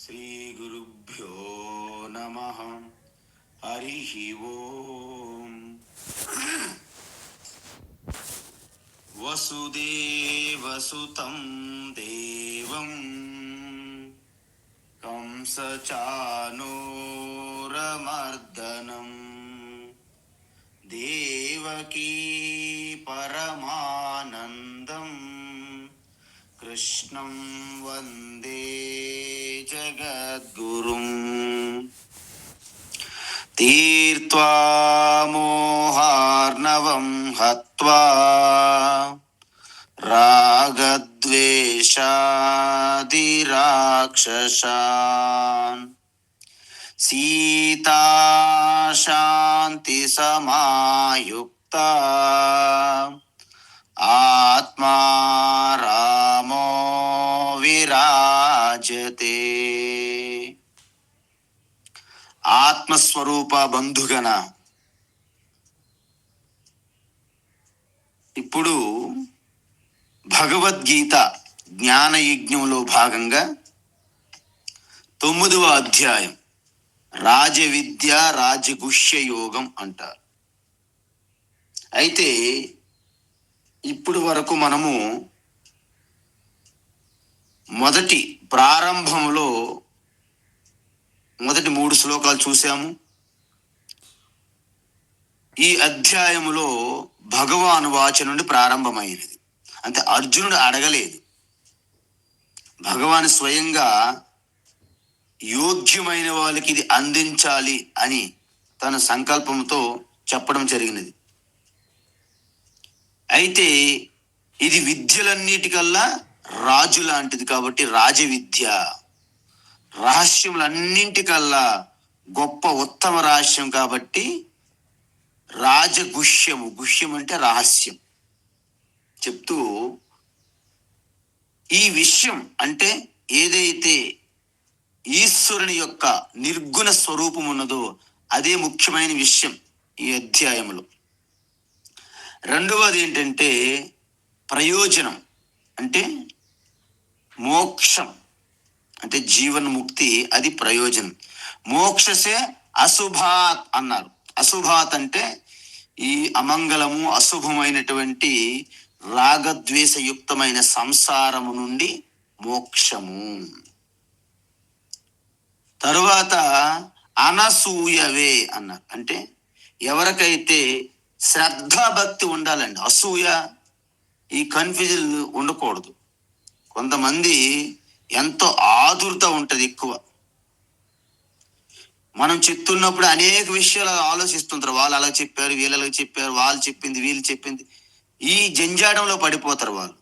శ్రీగురుభ్యో నమః. హరి ఓం. వసుదేవసుతం దేవం కంసచానూరమర్దనం దేవకీ పరమానందం కృష్ణం వందే జగద్గురుం. తీర్త్వా మోహార్ణవం హత్వా రాగద్వేషాదిరాక్షసాన్ సీతా శాంతి సమాయుక్తా ఆత్మా రామో విరాజతే. ఆత్మస్వరూప బంధుగణ, ఇప్పుడు భగవద్గీత జ్ఞాన యజ్ఞంలో భాగంగా 9వ అధ్యాయం రాజవిద్య రాజగుష్య యోగం అంటారు. అయితే ఇప్పుడు వరకు మనము ప్రారంభంలో మొదటి 3 శ్లోకాలు చూసాము. ఈ అధ్యాయములో భగవాను వాచ నుండి ప్రారంభమైనది. అంటే అర్జునుడు అడగలేదు, భగవాను స్వయంగా యోగ్యమైన వాళ్ళకి ఇది అందించాలి అని తన సంకల్పంతో చెప్పడం జరిగినది. అయితే ఇది విద్యలన్నిటికల్లా రాజు లాంటిది కాబట్టి రాజవిద్య, రహస్యములన్నింటికల్లా గొప్ప ఉత్తమ రహస్యం కాబట్టి రాజగుష్యము, గుష్యం అంటే రహస్యం చెప్తూ, ఈ విషయం అంటే ఏదైతే ఈశ్వరుని యొక్క నిర్గుణ స్వరూపం ఉన్నదో అదే ముఖ్యమైన విషయం ఈ అధ్యాయంలో. రెండవది ఏంటంటే ప్రయోజనం, అంటే మోక్షం, అంటే జీవన్ముక్తి, అది ప్రయోజనం. మోక్షసే అశుభాత్ అన్నారు. అశుభాత్ అంటే ఈ అమంగళము, అశుభమైనటువంటి రాగద్వేషయుక్తమైన సంసారము నుండి మోక్షము. తరువాత అనసూయవే అన్నారు. అంటే ఎవరికైతే శ్రద్ధాభక్తి ఉండాలండి, అసూయ, ఈ కన్ఫ్యూజన్ ఉండకూడదు. కొంతమంది ఎంతో ఆదుర్త ఉంటుంది ఎక్కువ. మనం చెప్తున్నప్పుడు అనేక విషయాలు ఆలోచిస్తుంటారు. వాళ్ళు అలా చెప్పారు, వీళ్ళు అలా చెప్పారు, వాళ్ళు చెప్పింది, వీళ్ళు చెప్పింది, ఈ జంజాటంలో పడిపోతారు వాళ్ళు.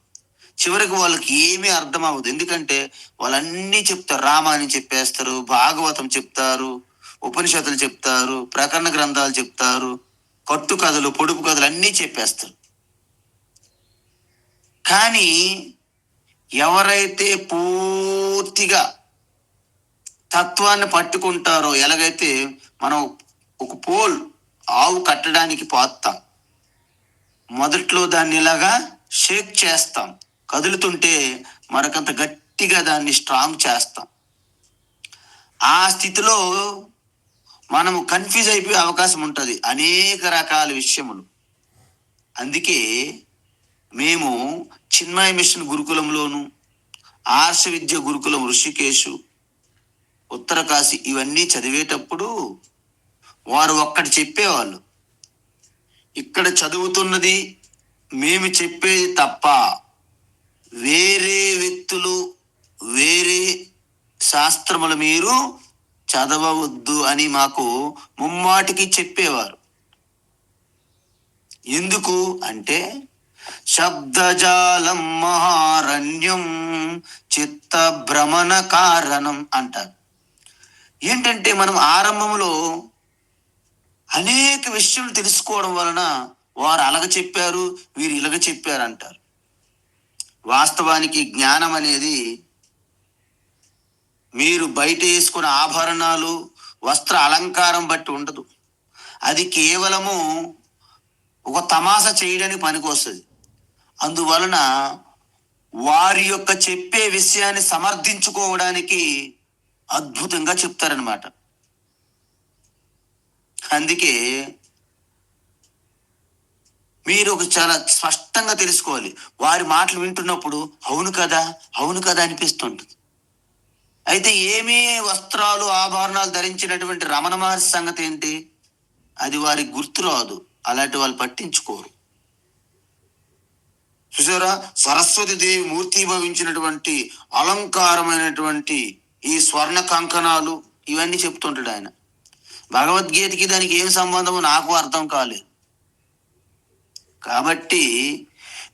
చివరికి వాళ్ళకి ఏమీ అర్థం అవ్వదు. ఎందుకంటే వాళ్ళన్నీ చెప్తారు, రామాయణం చెప్పేస్తారు, భాగవతం చెప్తారు, ఉపనిషత్తులు చెప్తారు, ప్రకరణ గ్రంథాలు చెప్తారు, కట్టు కథలు, పొడుపు కథలు అన్నీ చెప్పేస్తారు. కానీ ఎవరైతే పూర్తిగా తత్వాన్ని పట్టుకుంటారో, ఎలాగైతే మనం ఒక ఆవు కట్టడానికి పోతాం, మొదట్లో దాన్ని ఇలాగా షేక్ చేస్తాం, కదులుతుంటే మరొకంత గట్టిగా దాన్ని స్ట్రాంగ్ చేస్తాం. ఆ స్థితిలో మనము కన్ఫ్యూజ్ అయిపోయే అవకాశం ఉంటుంది, అనేక రకాల విషయములు. అందుకే మేము చిన్మయ మిషన్ గురుకులంలోను, ఆర్ష విద్య గురుకులం ఋషికేశు, ఉత్తరకాశీ ఇవన్నీ చదివేటప్పుడు వారు ఒక్కటి చెప్పేవాళ్ళు, ఇక్కడ చదువుతున్నది మేము చెప్పేది తప్ప వేరే వ్యక్తులు, వేరే శాస్త్రములు మీరు చదవవద్దు అని మాకు ముమ్మాటికి చెప్పేవారు. ఎందుకు అంటే శబ్దజాలం మహారణ్యం చిత్త భ్రమణ కారణం అంటారు. ఏంటంటే మనం ఆరంభంలో అనేక విషయాలు తెలుసుకోవడం వలన వారు అలాగ చెప్పారు, వీరు ఇలాగ చెప్పారు అంటారు. వాస్తవానికి జ్ఞానం అనేది మీరు బయట వేసుకున్న ఆభరణాలు, వస్త్ర అలంకారం బట్టి ఉండదు. అది కేవలము ఒక తమాషా చేయడానికి పనికొస్తుంది. అందువలన వారి యొక్క చెప్పే విషయాన్ని సమర్థించుకోవడానికి అద్భుతంగా చెప్తారనమాట. అందుకే మీరు ఒక చాలా స్పష్టంగా తెలుసుకోవాలి. వారి మాటలు వింటున్నప్పుడు అవును కదా, అవును కదా అనిపిస్తుంటుంది. అయితే ఏమీ వస్త్రాలు ఆభరణాలు ధరించినటువంటి రమణ మహర్షి సంగతి ఏంటి? అది వారికి గుర్తురాదు. అలాంటి వాళ్ళు పట్టించుకోరు. చూసారా, సరస్వతి దేవి మూర్తిభవించినటువంటి అలంకారమైనటువంటి ఈ స్వర్ణ కంకణాలు ఇవన్నీ చెప్తుంటాడు ఆయన. భగవద్గీతకి దానికి ఏం సంబంధమో నాకు అర్థం కాలేదు. కాబట్టి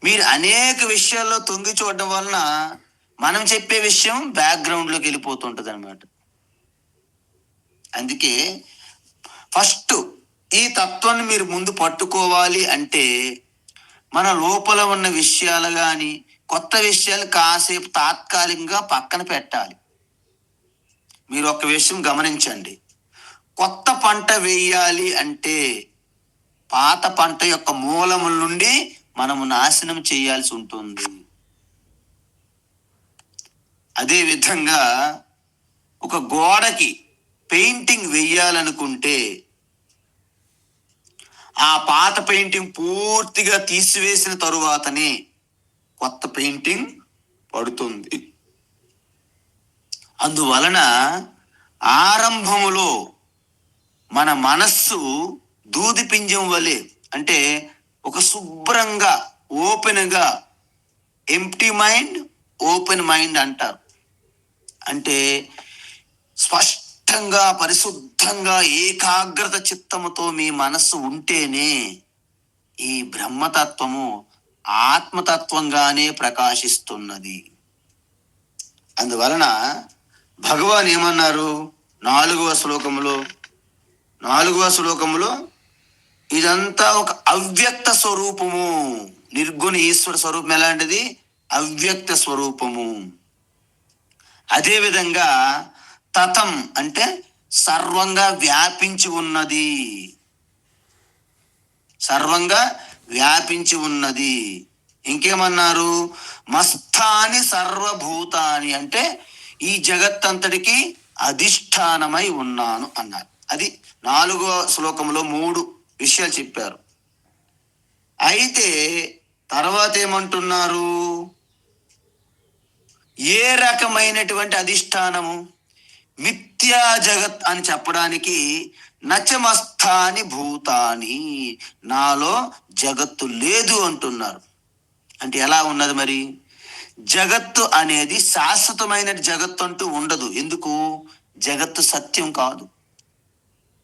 మీరు అనేక విషయాల్లో తొంగి చూడడం వలన మనం చెప్పే విషయం బ్యాక్గ్రౌండ్లోకి వెళ్ళిపోతుంటది అనమాట. అందుకే ఫస్ట్ ఈ తత్వాన్ని మీరు ముందు పట్టుకోవాలి అంటే మన లోపల ఉన్న విషయాలు కానీ కొత్త విషయాలు కాసేపు తాత్కాలికంగా పక్కన పెట్టాలి. మీరు ఒక విషయం గమనించండి. కొత్త పంట వేయాలి అంటే పాత పంట యొక్క మూలముల నుండి మనము నాశనం చేయాల్సి ఉంటుంది. అదే విధంగా ఒక గోడకి పెయింటింగ్ వేయాలనుకుంటే ఆ పాత పెయింటింగ్ పూర్తిగా తీసివేసిన తరువాతనే కొత్త పెయింటింగ్ పడుతుంది. అందువలన ఆరంభములో మన మనస్సు దూది పింజం వలె, అంటే ఒక శుభ్రంగా ఓపెన్గా, ఎంప్టీ మైండ్ ఓపెన్ మైండ్ అంటారు. అంటే స్పష్టంగా పరిశుద్ధంగా ఏకాగ్రత చిత్తముతో మీ మనస్సు ఉంటేనే ఈ బ్రహ్మతత్వము ఆత్మతత్వంగానే ప్రకాశిస్తున్నది. అందువలన భగవాన్ ఏమన్నారు? నాలుగవ శ్లోకములో ఇదంతా ఒక అవ్యక్త స్వరూపము. నిర్గుణ ఈశ్వర స్వరూపం ఎలాంటిది? అవ్యక్త స్వరూపము. అదేవిధంగా తతం అంటే సర్వంగా వ్యాపించి ఉన్నది. సర్వంగా వ్యాపించి ఉన్నది. ఇంకేమన్నారు? మస్తాని సర్వభూతాని అంటే ఈ జగత్తంతటికి అధిష్టానమై ఉన్నాను అన్నారు. అది 4వ శ్లోకంలో 3 విషయాలు చెప్పారు. అయితే తర్వాత ఏమంటున్నారు? ఏ రకమైనటువంటి అధిష్టానము? మిథ్యా జగత్ అని చెప్పడానికి నచమస్థాని భూతాని, నాలో జగత్తు లేదు అంటున్నారు. అంటే ఎలా ఉన్నది మరి? జగత్తు అనేది శాశ్వతమైన జగత్తు అంటూ ఉండదు. ఎందుకు? జగత్తు సత్యం కాదు.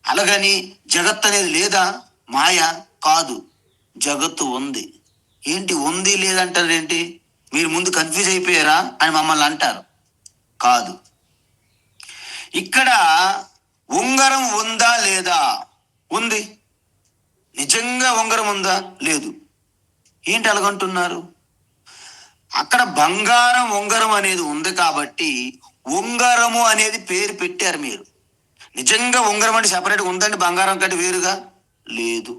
అలాగని జగత్తు అనేది లేదా? మాయ కాదు, జగత్తు ఉంది. ఏంటి ఉంది లేదంటారు ఏంటి? మీరు ముందు కన్ఫ్యూజ్ అయిపోయారా అని మమ్మల్ని అంటారు. కాదు. ఇక్కడ ఉంగరం ఉందా లేదా? ఉంది. నిజంగా ఉంగరం ఉందా? లేదు. ఏంటి అలాగంటున్నారు? అక్కడ బంగారం ఉంగరం అనేది ఉంది కాబట్టి ఉంగరము అనేది పేరు పెట్టారు మీరు. నిజంగా ఉంగరం అంటే సెపరేట్గా ఉందండి, బంగారం కంటే వేరుగా లేదు.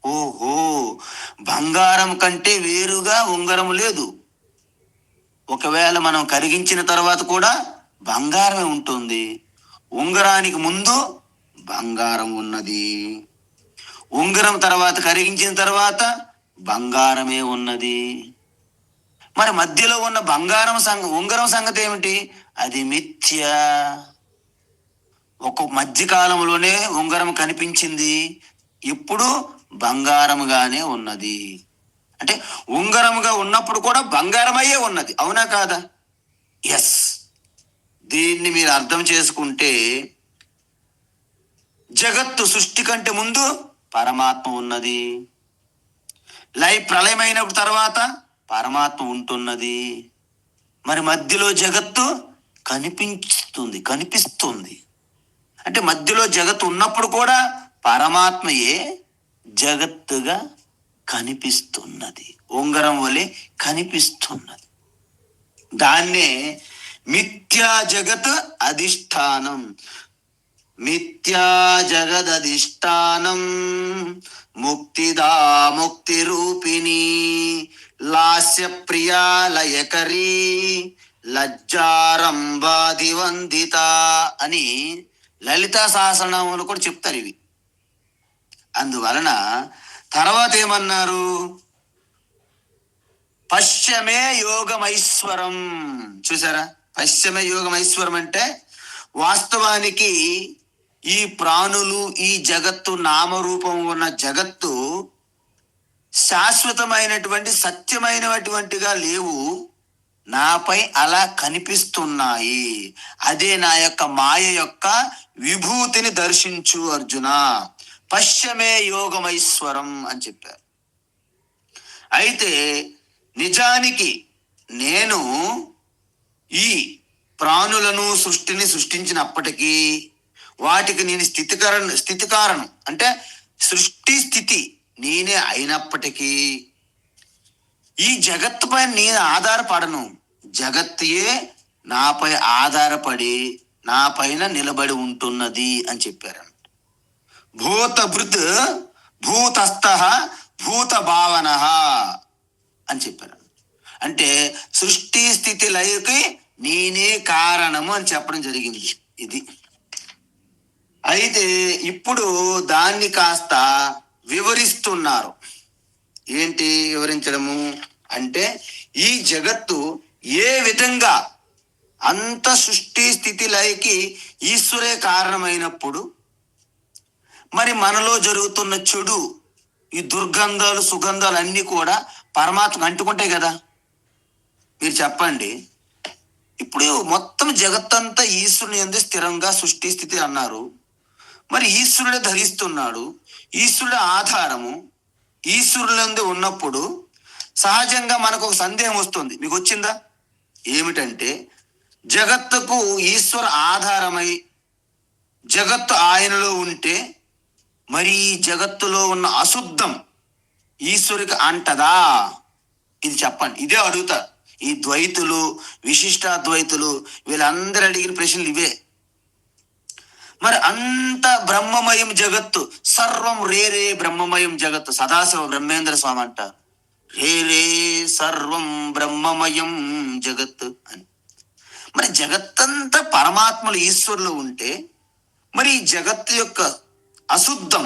ఓహో, బంగారం కంటే వేరుగా ఉంగరం లేదు. ఒకవేళ మనం కరిగించిన తర్వాత కూడా బంగారమే ఉంటుంది. ఉంగరానికి ముందు బంగారం ఉన్నది, ఉంగరం తర్వాత కరిగించిన తర్వాత బంగారమే ఉన్నది. మరి మధ్యలో ఉన్న ఉంగరం సంగతి ఏమిటి? అది మిథ్య. ఒక మధ్యకాలంలోనే ఉంగరం కనిపించింది, ఇప్పుడు బంగారముగానే ఉన్నది. అంటే ఉంగరముగా ఉన్నప్పుడు కూడా బంగారమయ్యే ఉన్నది. అవునా కాదా? ఎస్. దీన్ని మీరు అర్థం చేసుకుంటే జగత్తు సృష్టి కంటే ముందు పరమాత్మ ఉన్నది, ప్రళయమైనప్పుడు తర్వాత పరమాత్మ ఉంటున్నది. మరి మధ్యలో జగత్తు కనిపిస్తుంది. అంటే మధ్యలో జగత్తు ఉన్నప్పుడు కూడా పరమాత్మయే జగత్తుగా కనిపిస్తున్నది, ఉంగరం వలె కనిపిస్తున్నది. దాన్నే మిథ్యా జగత్ అధిష్టానం. మిథ్యా జగదధిష్టానం ముక్తిదా ముక్తి రూపిణి లాస్య ప్రియా లయకరీ లజ్జారంభాధివందిత అని లలితా సహస్రనామంలో కూడా చెప్తారు ఇవి. అందువలన తర్వాత ఏమన్నారు? పశ్చమే యోగమైశ్వరం. చూసారా, పశ్చమే యోగమైశ్వరం అంటే వాస్తవానికి ఈ ప్రాణులు, ఈ జగత్తు, నామరూపం ఉన్న జగత్తు శాశ్వతమైనటువంటి సత్యమైనటువంటిగా లేవు, నాపై అలా కనిపిస్తున్నాయి. అదే నా యొక్క మాయ యొక్క విభూతిని దర్శించు అర్జున. పశ్చమే యోగమైశ్వరం అని చెప్పారు. అయితే నిజానికి నేను ఈ ప్రాణులను సృష్టిని సృష్టించినప్పటికీ వాటికి నేను స్థితి కారణం అంటే సృష్టి స్థితి నేనే అయినప్పటికీ ఈ జగత్తు పైన నేను ఆధారపడను. జగత్తుయే నాపై ఆధారపడి నా పైన నిలబడి ఉంటున్నది అని చెప్పారు. భూతభృత్ భూతస్థ భూత భావన అని చెప్పారు. అంటే సృష్టి స్థితి లయకి నేనే కారణము అని చెప్పడం జరిగింది. ఇది అయితే ఇప్పుడు దాన్ని కాస్త వివరిస్తున్నారు. ఏంటి వివరించడము అంటే, ఈ జగత్తు ఏ విధంగా అంత సృష్టి స్థితి లయకి ఈశ్వరే కారణమైనప్పుడు మరి మనలో జరుగుతున్న చెడు, ఈ దుర్గంధాలు సుగంధాలు అన్నీ కూడా పరమాత్మకు అంటుకుంటాయి కదా. మీరు చెప్పండి, ఇప్పుడు మొత్తం జగత్తంతా ఈశ్వరుని యందు స్థిరంగా సృష్టి స్థితి అన్నారు. మరి ఈశ్వరుడే ధరిస్తున్నాడు, ఈశ్వరుడే ఆధారము. ఈశ్వరులందు ఉన్నప్పుడు సహజంగా మనకు ఒక సందేహం వస్తుంది. మీకు వచ్చిందా? ఏమిటంటే, జగత్తుకు ఈశ్వర ఆధారమై జగత్తు ఆయనలో ఉంటే మరి ఈ జగత్తులో ఉన్న అశుద్ధం ఈశ్వరికి అంటదా? ఇది చెప్పండి. ఇదే అడుగుతా. ఈ ద్వైతులు, విశిష్టాద్వైతులు వీళ్ళందరూ అడిగిన ప్రశ్నలు ఇవే. మరి అంత బ్రహ్మమయం జగత్తు, సర్వం రే బ్రహ్మమయం జగత్తు. సదాశివ బ్రహ్మేంద్ర స్వామి అంట రే సర్వం బ్రహ్మమయం జగత్తు అని. మరి జగత్తంతా పరమాత్మలు ఈశ్వరులు ఉంటే మరి ఈ జగత్తు యొక్క అశుద్ధం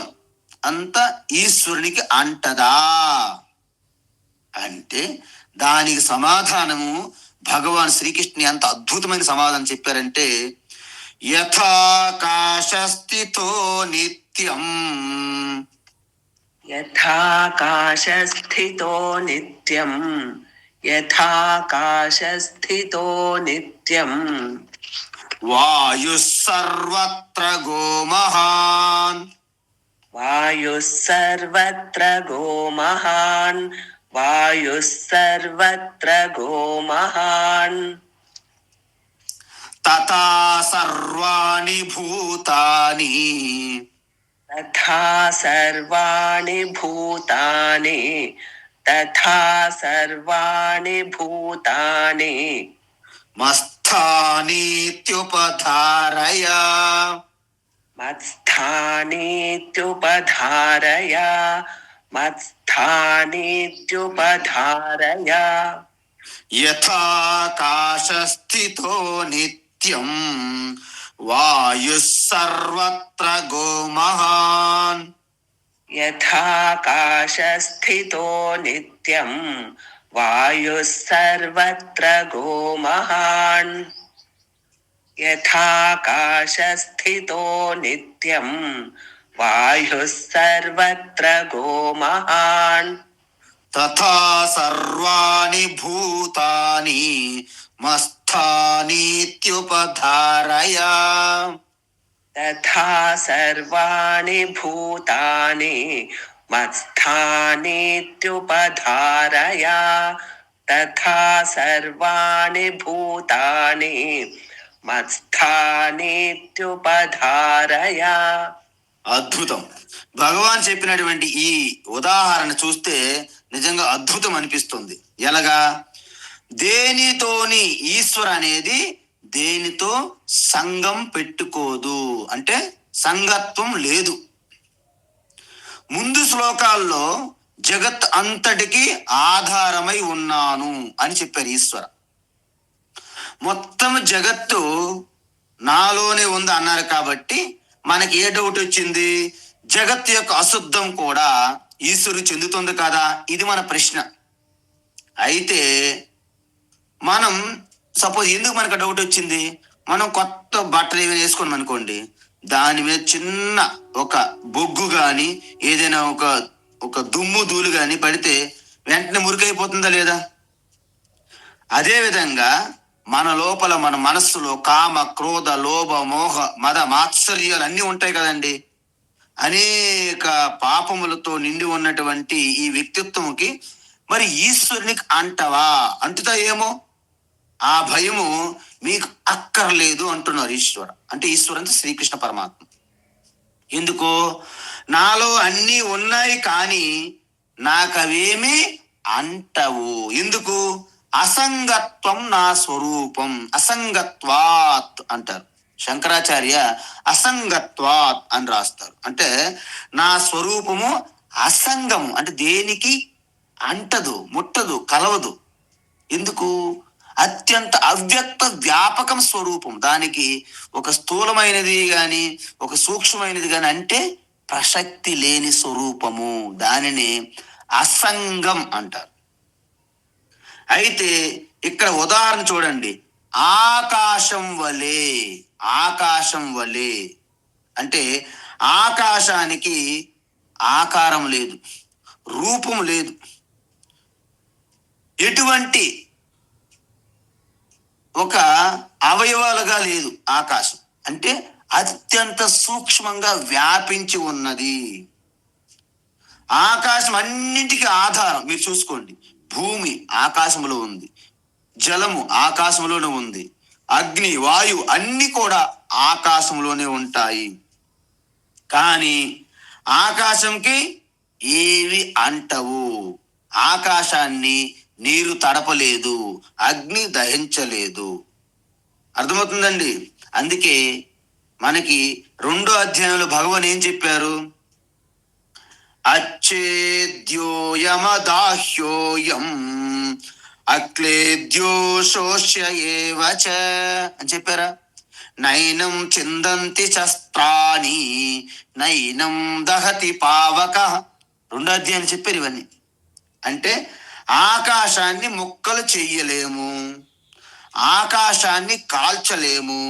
అంతా ఈశ్వరునికి అంటదా అంటే దానికి సమాధానము భగవాన్ శ్రీకృష్ణుని ఎంత అద్భుతమైన సమాధానం చెప్పారంటే, యథాకాశస్థితో నిత్యం యథాకాశస్థితో నిత్యం యథాకాశస్థితో నిత్యం వాయుః సర్వత్ర గోమహాన్ వాయుః సర్వత్ర గోమహాన్ వాయుః సర్వత్ర గోమహాన్ తథా సర్వాణి భూతాని తథా సర్వాణి భూతాని తథా సర్వాణి భూతాని మస్థానీత్యుపధారయ మత్స్థానీత్యుపధారయ మత్స్థానీత్యుపధారయ యథాకాశస్థితో నిత్యం వాయుః సర్వత్ర గోమహాన్ యథాకాశస్థితో నిత్యం వాయుః సర్వత్ర గోమహాన్ యథాకాశస్థితో నిత్యం వాయుః సర్వత్ర గోమహాన్ తథా సర్వాణి భూతాని మస్థానీత్యుపధారయ తథా సర్వాణి భూతాని మత్స్థానీత్యుపధారయ తథా సర్వాణి భూతాని మత్స్థానీత్యుపధారయ. అద్భుతం. భగవాన్ చెప్పినటువంటి ఈ ఉదాహరణ చూస్తే నిజంగా అద్భుతం అనిపిస్తుంది. ఎలాగా? దేనితోని ఈశ్వర అనేది దేనితో సంగం పెట్టుకోదు, అంటే సంగత్వం లేదు. ముందు శ్లోకాల్లో జగత్ అంతటికి ఆధారమై ఉన్నాను అని చెప్పారు ఈశ్వర. మొత్తం జగత్తు నాలోనే ఉంది అన్నారు కాబట్టి మనకి ఏ డౌట్ వచ్చింది? జగత్తు యొక్క అశుద్ధం కూడా ఈశ్వరుడు చెందుతుంది కదా, ఇది మన ప్రశ్న. అయితే మనం సపోజ్ ఎందుకు మనకు డౌట్ వచ్చింది? మనం కొత్త బట్టలు ఏమైనా వేసుకున్నాం అనుకోండి, దాని మీద చిన్న ఒక బొగ్గు కానీ ఏదైనా ఒక దుమ్ము ధూళి కానీ పడితే వెంటనే మురికైపోతుందా లేదా? అదే విధంగా మన లోపల మన మనస్సులో కామ, క్రోధ, లోభ, మోహ, మద, మాత్సర్యాలు అన్నీ ఉంటాయి కదండి. అనేక పాపములతో నిండి ఉన్నటువంటి ఈ వ్యక్తిత్వంకి మరి ఈశ్వరునికి అంటవా? అంటుతా ఏమో, ఆ భయము మీకు అక్కర్లేదు అంటున్నారు ఈశ్వర. అంటే ఈశ్వరు అంటే శ్రీకృష్ణ పరమాత్మ. ఎందుకు? నాలో అన్నీ ఉన్నాయి కానీ నాకు అవేమీ అంటవు. ఎందుకు? అసంగత్వం నా స్వరూపం. అసంగత్వాత్ అంటారు శంకరాచార్య, అసంగత్వాత్ అని రాస్తారు. అంటే నా స్వరూపము అసంగము, అంటే దేనికి అంటదు, ముట్టదు, కలవదు. ఎందుకు? అత్యంత అవ్యక్త వ్యాపకం స్వరూపం. దానికి ఒక స్థూలమైనది కానీ ఒక సూక్ష్మమైనది కానీ అంటే ప్రసక్తి లేని స్వరూపము. దానిని అసంగం అంటారు. అయితే ఇక్కడ ఉదాహరణ చూడండి, ఆకాశం వలె. ఆకాశం వలె అంటే ఆకాశానికి ఆకారం లేదు, రూపం లేదు, ఎటువంటి ఒక అవయవాలుగా లేదు. ఆకాశం అంటే అత్యంత సూక్ష్మంగా వ్యాపించి ఉన్నది. ఆకాశం అన్నింటికి ఆధారం. మీరు చూసుకోండి, భూమి ఆకాశంలో ఉంది, జలము ఆకాశంలోనే ఉంది, అగ్ని, వాయువు అన్ని కూడా ఆకాశంలోనే ఉంటాయి. కానీ ఆకాశంకి ఏవి అంటవు. ఆకాశాన్ని నీరు తడపలేదు, అగ్ని దహించలేదు. అర్థమవుతుందండి? అందుకే మనకి 2వ అధ్యాయంలో భగవాన్ ఏం చెప్పారు? అచ్చేద్యోయమదాహ్యోయం అక్లేద్యో శోష్య ఏవచ అని చెప్పారా? నైనం చిందంతి శస్త్రాని నైనం దహతి పావక. 2వ అధ్యాయం చెప్పారు ఇవన్నీ. అంటే ఆకాశాన్ని ముక్కలు చెయ్యలేము, ఆకాశాన్ని కాల్చలేము,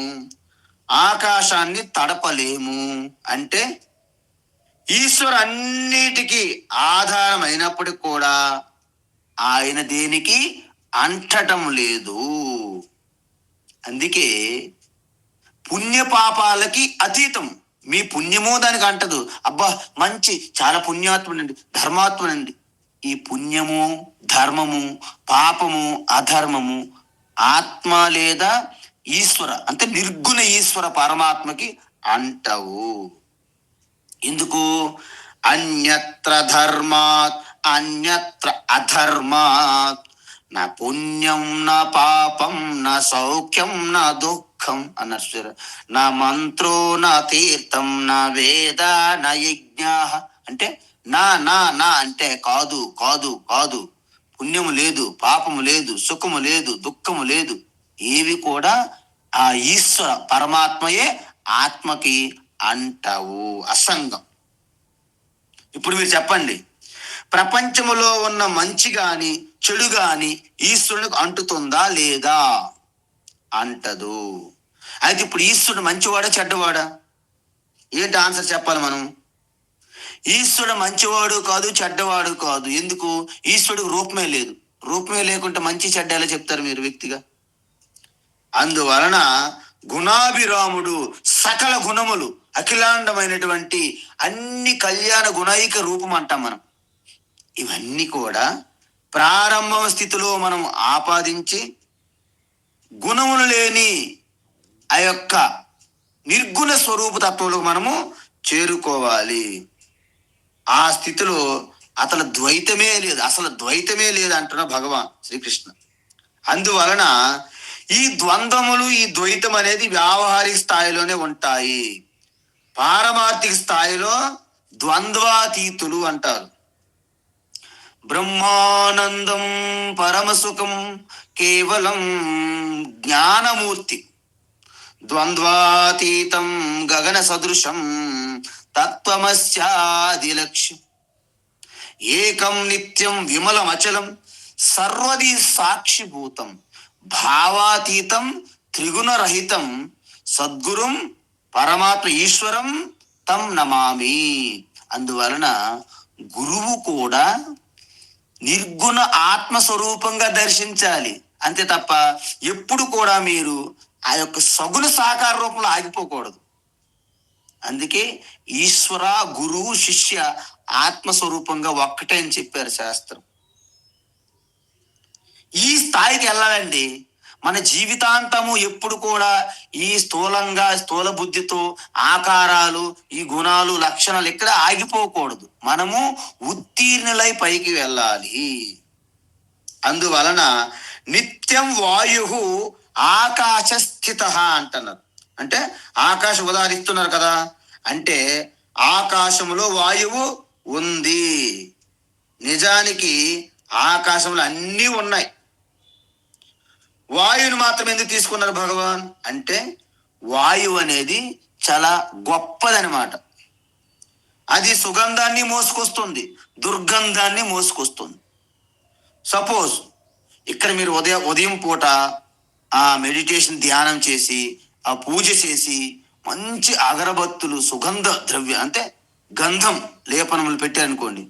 ఆకాశాన్ని తడపలేము. అంటే ఈశ్వరు అన్నిటికీ ఆధారం అయినప్పటికీ కూడా ఆయన దేనికి అంటటం లేదు. అందుకే పుణ్య పాపాలకి అతీతం. మీ పుణ్యము దానికి అంటదు. అబ్బా మంచి చాలా పుణ్యాత్ముడండి, ధర్మాత్ముడండి. ఈ పుణ్యము, ధర్మము, పాపము, అధర్మము ఆత్మ లేదా ఈశ్వర అంటే నిర్గుణ ఈశ్వర పరమాత్మకి అంటవు. ఎందుకు? అన్యత్ర ధర్మాత్ అన్యత్ర అధర్మాత్ నా పుణ్యం నా పాపం నా సౌఖ్యం నా దుఃఖం అన్నారు. నా మంత్రో నా తీర్థం నా వేద నా యజ్ఞ. అంటే నా నా నా అంటే కాదు కాదు కాదు. పుణ్యము లేదు, పాపము లేదు, సుఖము లేదు, దుఃఖము లేదు. ఏవి కూడా ఆ ఈశ్వర పరమాత్మయే ఆత్మకి అంటావు. అసంగం. ఇప్పుడు మీరు చెప్పండి, ప్రపంచములో ఉన్న మంచి గాని చెడు గాని ఈశ్వరునికి అంటుతుందా లేదా? అంటదు. అయితే ఇప్పుడు ఈశ్వరుడు మంచివాడా చెడ్డవాడా? ఏంటి ఆన్సర్ చెప్పాలి మనం? ఈశ్వరుడు మంచివాడు కాదు, చెడ్డవాడు కాదు. ఎందుకు? ఈశ్వరుడికి రూపమే లేదు. రూపమే లేకుంటే మంచి చెడ్డ ఎలా చెప్తారు మీరు వ్యక్తిగా? అందువలన గుణాభిరాముడు, సకల గుణములు, అఖిలాండమైనటువంటి అన్ని కళ్యాణ గుణైక రూపం అంటాం మనం. ఇవన్నీ కూడా ప్రారంభ స్థితిలో మనం ఆపాదించి గుణములు లేని ఆ యొక్క నిర్గుణ స్వరూప తత్వంలో మనము చేరుకోవాలి. ఆ స్థితిలో అసలు ద్వైతమే లేదు, అసలు ద్వైతమే లేదు అంటున్న భగవాన్ శ్రీకృష్ణ. అందువలన ఈ ద్వంద్వములు, ఈ ద్వైతం అనేది వ్యావహారిక స్థాయిలోనే ఉంటాయి. పారమార్థిక స్థాయిలో ద్వంద్వాతీతులు అంటారు. బ్రహ్మానందం పరమసుఖం కేవలం జ్ఞానమూర్తి ద్వంద్వాతీతం గగన సదృశం తత్వమస్యాది లక్ష్యం ఏకం నిత్యం విమలమచలం సర్వది సాక్షిభూతం భావాతీతం త్రిగుణరహితం సద్గురుం పరమాత్మ ఈశ్వరం తం నమామి. అందువలన గురువు కూడా నిర్గుణ ఆత్మస్వరూపంగా దర్శించాలి, అంతే తప్ప ఎప్పుడు కూడా మీరు ఆ యొక్క సగుణ సాకార రూపంలో ఆగిపోకూడదు. అందుకే ఈశ్వర గురువు శిష్య ఆత్మస్వరూపంగా ఒక్కటే అని చెప్పారు శాస్త్రం. ఈ స్థాయికి వెళ్ళాలండి. మన జీవితాంతము ఎప్పుడు కూడా ఈ స్థూల బుద్ధితో ఆకారాలు, ఈ గుణాలు, లక్షణాలు ఎక్కడ ఆగిపోకూడదు. మనము ఉత్తీర్ణులై పైకి వెళ్ళాలి. అందువలన నిత్యం వాయు ఆకాశ స్థిత అంటున్నారు. అంటే ఆకాశ ఉదాహరిస్తున్నారు కదా, అంటే ఆకాశంలో వాయువు ఉంది. నిజానికి ఆకాశంలో అన్నీ ఉన్నాయి. వాయువుని మాత్రం ఎందుకు తీసుకున్నారు భగవాన్ అంటే, వాయువు అనేది చాలా గొప్పదనమాట. అది సుగంధాన్ని మోసుకొస్తుంది, దుర్గంధాన్ని మోసుకొస్తుంది. సపోజ్ ఇక్కడ మీరు ఉదయం పూట ఆ మెడిటేషన్ ధ్యానం చేసి, ఆ పూజ చేసి, మంచి అగరబత్తులు సుగంధ ద్రవ్య అంటే గంధం లేపనములు పెట్టారనుకోండి,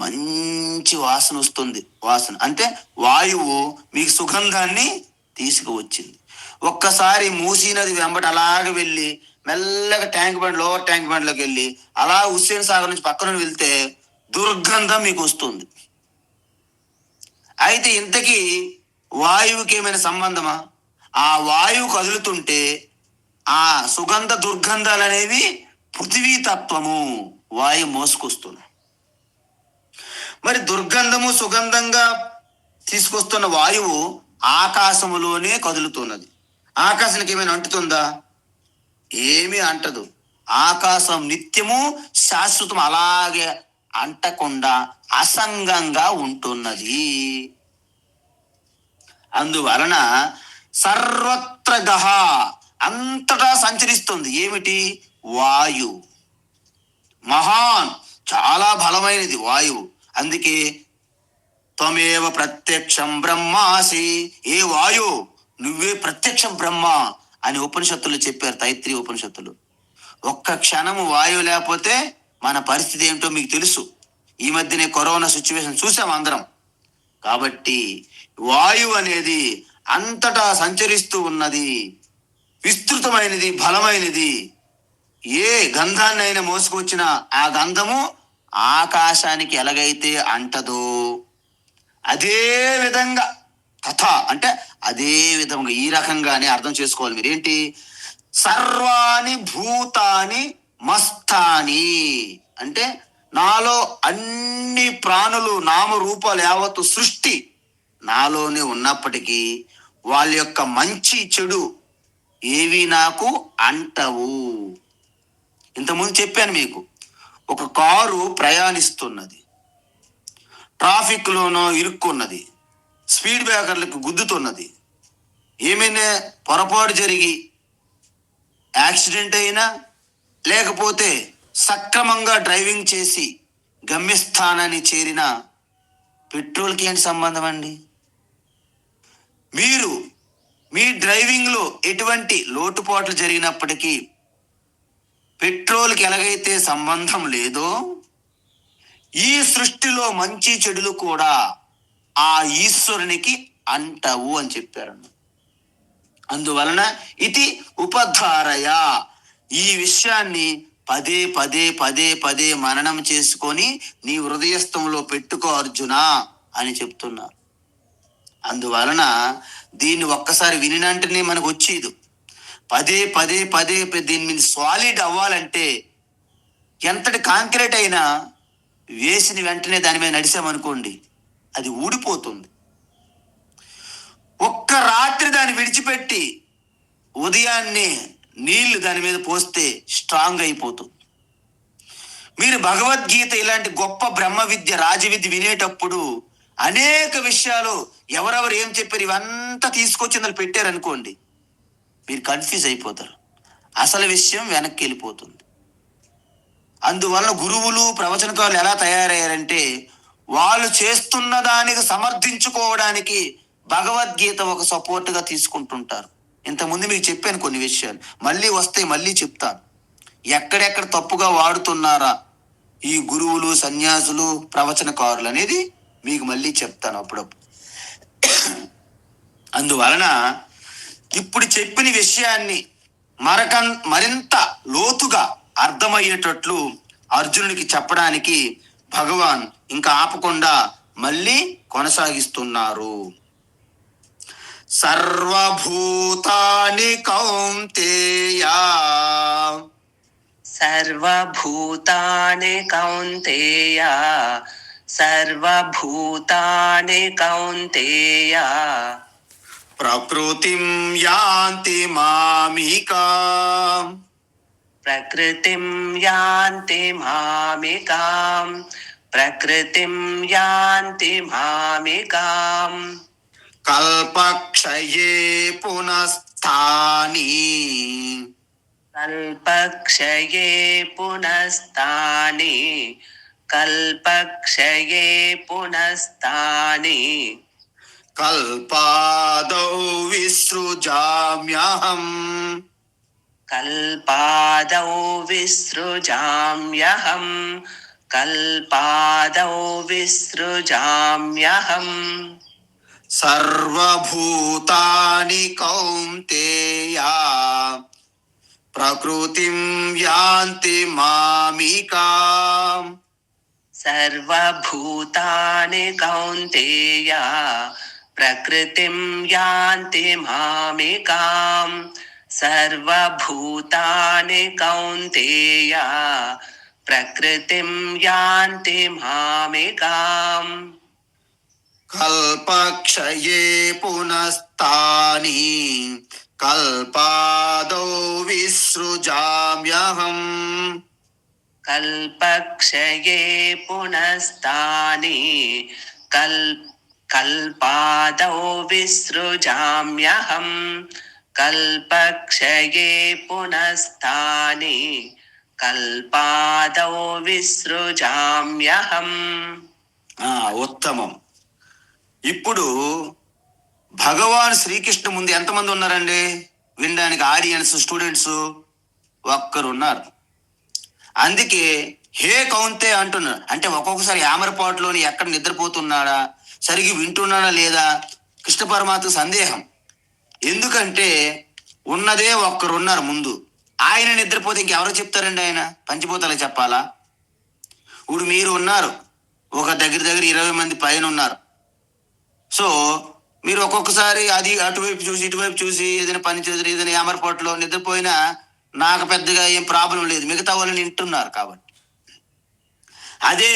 మంచి వాసన వస్తుంది. వాసన అంటే వాయువు మీకు సుగంధాన్ని తీసుకువచ్చింది. ఒక్కసారి మూసీ నది వెంబడి అలాగ వెళ్ళి మెల్లగా లోవర్ ట్యాంక్ బండ్లోకి వెళ్ళి అలా హుస్సేన్ సాగర్ నుంచి పక్కన వెళ్తే దుర్గంధం మీకు వస్తుంది. అయితే ఇంతకీ వాయువుకి ఏమైనా సంబంధమా? ఆ వాయువు కదులుతుంటే ఆ సుగంధ దుర్గంధాలు అనేవి పృథివీ తత్వము వాయువు మోసుకొస్తుంది. మరి దుర్గంధము సుగంధంగా తీసుకొస్తున్న వాయువు ఆకాశములోనే కదులుతున్నది. ఆకాశానికి ఏమైనా అంటుతుందా? ఏమీ అంటదు. ఆకాశం నిత్యము శాశ్వతం, అలాగే అంటకుండా అసంగంగా ఉంటున్నది. అందువలన సర్వత్ర గహ అంతటా సంచరిస్తుంది. ఏమిటి? వాయు. మహాన్, చాలా బలమైనది వాయువు. అందుకే త్వమేవ ప్రత్యక్షం బ్రహ్మాసి, ఏ వాయు నువ్వే ప్రత్యక్షం బ్రహ్మ అని ఉపనిషత్తులు చెప్పారు, తైత్రీ ఉపనిషత్తులు. ఒక్క క్షణము వాయువు లేకపోతే మన పరిస్థితి ఏమిటో మీకు తెలుసు. ఈ మధ్యనే కరోనా సిచ్యువేషన్ చూసాం అందరం. కాబట్టి వాయువు అనేది అంతటా సంచరిస్తూ ఉన్నది, విస్తృతమైనది, బలమైనది. ఏ గంధాన్ని అయినా మోసుకొచ్చిన ఆ గంధము ఆకాశానికి ఎలాగైతే అంటదో అదే విధంగా కథ అంటే అదే విధంగా ఈ రకంగానే అర్థం చేసుకోవాలి మీరు. ఏంటి? సర్వాణి భూతాని మస్తాని అంటే నాలో అన్ని ప్రాణులు, నామరూపాలు, యావత్తు సృష్టి నాలోనే ఉన్నప్పటికీ వాళ్ళ యొక్క మంచి చెడు ఏవి నాకు అంటవు. ఇంతకుముందు చెప్పాను మీకు, ఒక కారు ప్రయాణిస్తున్నది, ట్రాఫిక్ లోనో ఇరుక్కున్నది, స్పీడ్ బ్రేకర్లకు గుద్దుతున్నది. ఏమైనా పొరపాటు జరిగి యాక్సిడెంట్ అయినా, లేకపోతే సక్రమంగా డ్రైవింగ్ చేసి గమ్యస్థానాన్ని చేరిన పెట్రోల్కి ఏంటి సంబంధం అండి? మీరు మీ డ్రైవింగ్లో ఎటువంటి లోటుపాట్లు జరిగినప్పటికీ పెట్రోల్కి ఎలాగైతే సంబంధం లేదో, ఈ సృష్టిలో మంచి చెడులు కూడా ఆ ఈశ్వరునికి అంటవు అని చెప్పారు. అందువలన ఇది ఉపధారయ, ఈ విషయాన్ని పదే పదే పదే పదే మననం చేసుకొని నీ హృదయస్థంలో పెట్టుకో అర్జున అని చెప్తున్నారు. అందువలన దీన్ని ఒక్కసారి వినినంటనే మనకు వచ్చేది. పదే పదే పదే దీని మీద సాలిడ్ అవ్వాలంటే ఎంతటి కాంక్రీట్ అయినా వేసిన వెంటనే దాని మీద నడిచామనుకోండి, అది ఊడిపోతుంది. ఒక్క రాత్రి దాన్ని విడిచిపెట్టి ఉదయాన్నే నీళ్లు దాని మీద పోస్తే స్ట్రాంగ్ అయిపోతుంది. మీరు భగవద్గీత ఇలాంటి గొప్ప బ్రహ్మ విద్య రాజవిద్య వినేటప్పుడు అనేక విషయాలు ఎవరెవరు ఏం చెప్పారు ఇవంతా తీసుకొచ్చి అందులో పెట్టారనుకోండి, మీరు కన్ఫ్యూజ్ అయిపోతారు. అసలు విషయం వెనక్కి వెళ్ళిపోతుంది. అందువల్ల గురువులు ప్రవచనకారులు ఎలా తయారయ్యారంటే, వాళ్ళు చేస్తున్న దానికి సమర్థించుకోవడానికి భగవద్గీత ఒక సపోర్ట్గా తీసుకుంటుంటారు. ఇంతకుముందు మీకు చెప్పాను కొన్ని విషయాలు, మళ్ళీ వస్తే మళ్ళీ చెప్తాను. ఎక్కడెక్కడ తప్పుగా వాడుతున్నారా ఈ గురువులు, సన్యాసులు, ప్రవచనకారులు అనేది మీకు మళ్ళీ చెప్తాను అప్పుడప్పుడు. అందువలన ఇప్పుడు చెప్పిన విషయాన్ని మరింత లోతుగా అర్థమయ్యేటట్లు అర్జునుడికి చెప్పడానికి భగవాన్ ఇంకా ఆపకుండా మళ్ళీ కొనసాగిస్తున్నారు. సర్వభూతాని కౌంతేయ, సర్వభూతాని కౌంతేయ, సర్వభూతాని కౌంతేయ, ప్రకృతిం యాంతి మామికా, ప్రకృతిం యాంతి మామికాం, ప్రకృతిం యాంతి మామికాం, కల్పక్షయే పునఃస్థాని, కల్పక్షయే పునస్తాని, కల్పక్షయే పునస్తాని, కల్పాదౌ విసృజామ్యహం, కల్పాదౌ విసృజామ్యహం, కల్పాదౌ విసృజామ్యహం, సర్వభూతాని కౌంతేయ ప్రకృతిం యాంతి మామికాం, సర్వభూతాని కౌంతేయ, ప్రకృతిం యాంతి మామికాం, సర్వభూతాని కౌంతేయ, ప్రకృతిం యాంతి మామికాం, కల్పక్షయే పునఃస్థాని, కల్పాదౌ విసృజామ్యహం, కల్పక్షయే పునస్తాని, కల్పాదౌ విసృజామ్యహం, కల్పక్షయే పునస్తాని, కల్పాదౌ విసృజామ్యహం. ఉత్తమం. ఇప్పుడు భగవాన్ శ్రీకృష్ణ ముందు ఎంతమంది ఉన్నారండి వినడానికి? ఆడియన్స్, స్టూడెంట్స్ ఒక్కరున్నారు. అందుకే హే కౌంతే అంటున్నాడు. అంటే ఒక్కొక్కసారి యామరపాటులోని ఎక్కడ నిద్రపోతున్నాడా, సరిగ్గా వింటున్నాడా లేదా కృష్ణ పరమాత్మ సందేహం. ఎందుకంటే ఉన్నదే ఒక్కరున్నారు ముందు. ఆయన నిద్రపోతే ఇంకెవరో చెప్తారండి? ఆయన పంచిపోతాలకు చెప్పాలా? ఇప్పుడు మీరు ఉన్నారు, ఒక దగ్గర 20 మంది పైన ఉన్నారు. సో మీరు ఒక్కొక్కసారి అది అటువైపు చూసి ఇటువైపు చూసి ఏదైనా పని చేసి ఏదైనా యామరపాటులో నిద్రపోయినా నాకు పెద్దగా ఏం ప్రాబ్లం లేదు, మిగతా వాళ్ళని వింటున్నారు కాబట్టి. అదే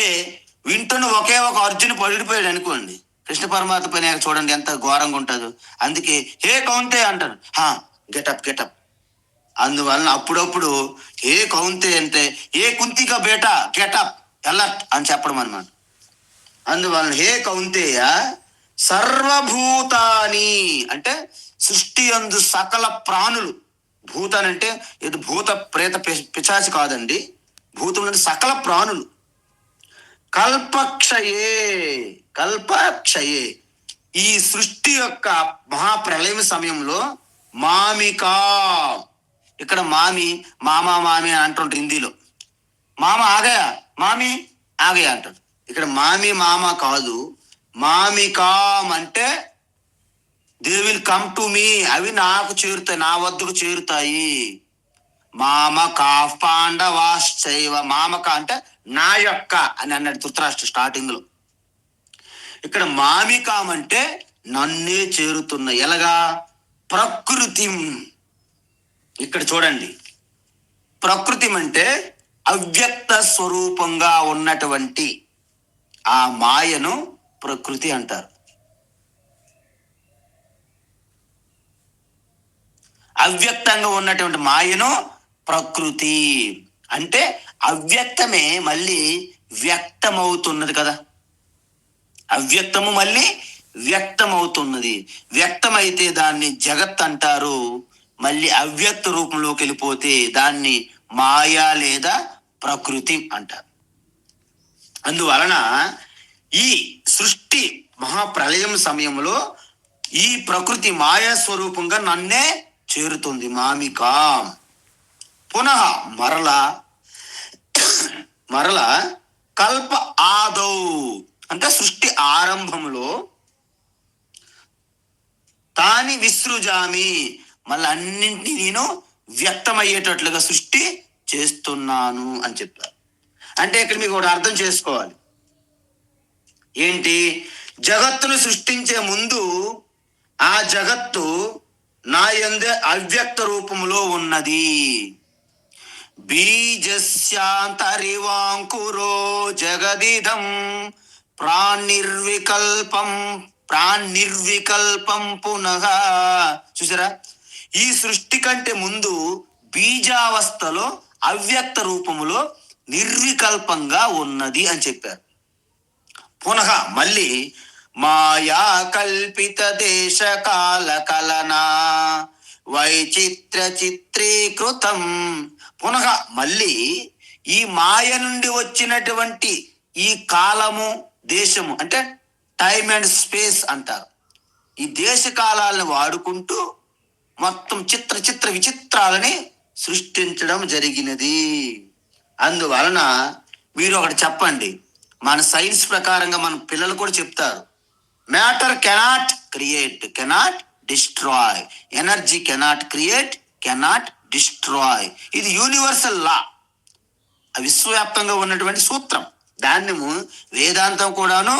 వింటున్న ఒకే ఒక అర్జును పడిపోయాడు అనుకోండి, కృష్ణ పరమాత్మ పైన చూడండి ఎంత ఘోరంగా ఉంటుందో. అందుకే హే కౌంతే అంటారు, గెటప్ గెటప్. అందువలన అప్పుడప్పుడు హే కౌంతే అంటే ఏ కుంతిక బేటా గెటప్ ఎలర్ట్ అని చెప్పడం అన్నమాట. అందువలన హే కౌంతేయ సర్వభూతాని అంటే సృష్టి యందు సకల ప్రాణులు. భూతాన్ని అంటే ఇది భూత ప్రేత పిశాచి కాదండి, భూతం అంటే సకల ప్రాణులు. కల్పక్షయే ఈ సృష్టి యొక్క మహాప్రళయం సమయంలో మామికా, ఇక్కడ మామి మామి అంటుంటారు హిందీలో. మామ ఆగయా, మామి ఆగయా అంటారు. ఇక్కడ మామి మామ కాదు, మామికాం అంటే they will come to me, అవి నాకు చేరుతాయి, నా వద్దకు చేరుతాయి. మామ కాఫ్ పాండవాశ్చైవ, మామక అంటే నా యొక్క అని అన్నాడు ధృతరాష్ట్ర స్టార్టింగ్ లో. ఇక్కడ మామికాం అంటే నన్నే చేరుతున్నాయి. ఎలాగా? ప్రకృతి. ఇక్కడ చూడండి, ప్రకృతి అంటే అవ్యక్త స్వరూపంగా ఉన్నటువంటి ఆ మాయను ప్రకృతి అంటారు. అవ్యక్తంగా ఉన్నటువంటి మాయను ప్రకృతి అంటే అవ్యక్తమే మళ్ళీ వ్యక్తమవుతున్నది కదా. అవ్యక్తము మళ్ళీ వ్యక్తమవుతున్నది. వ్యక్తమైతే దాన్ని జగత్ అంటారు. మళ్ళీ అవ్యక్త రూపంలోకి వెళ్ళిపోతే దాన్ని మాయా లేదా ప్రకృతి అంటారు. అందువలన ఈ సృష్టి మహాప్రళయం సమయంలో ఈ ప్రకృతి మాయా స్వరూపంగా నన్నే చేరుతుంది. మామికా పునః మరల కల్ప ఆదౌ అంటే సృష్టి ఆరంభంలో తాని విసృజామి మళ్ళీ అన్నింటినీ నేను వ్యక్తమయ్యేటట్లుగా సృష్టి చేస్తున్నాను అని చెప్తారు. అంటే ఇక్కడ మీకు ఒకటి అర్థం చేసుకోవాలి. ఏంటి? జగత్తును సృష్టించే ముందు ఆ జగత్తు నా యందే అవ్యక్త రూపంలో ఉన్నది. బీజస్యాంతరివాంకురో జగదిదం ప్రాణిర్వికల్పం పునః. చూసారా, ఈ సృష్టి కంటే ముందు బీజావస్థలో అవ్యక్త రూపములో నిర్వికల్పంగా ఉన్నది అని చెప్పారు. పునః మళ్ళీ మాయా కల్పిత దేశ కాల కలనా వైచిత్ర చిత్రీకృతం. పునః మళ్ళీ ఈ మాయ నుండి వచ్చినటువంటి ఈ కాలము దేశము అంటే టైమ్ అండ్ స్పేస్ అంటారు. ఈ దేశ కాలాలను వాడుకుంటూ మొత్తం చిత్ర విచిత్రాలని సృష్టించడం జరిగినది. అందువలన మీరు ఒకటి చెప్పండి, మన సైన్స్ ప్రకారంగా మన పిల్లలు కూడా చెప్తారు, matter cannot create, cannot destroy, energy cannot create, cannot destroy. ఇది యూనివర్సల్ లా, విశ్వవ్యాప్తంగా ఉన్నటువంటి సూత్రం. దాన్ని వేదాంతం కూడాను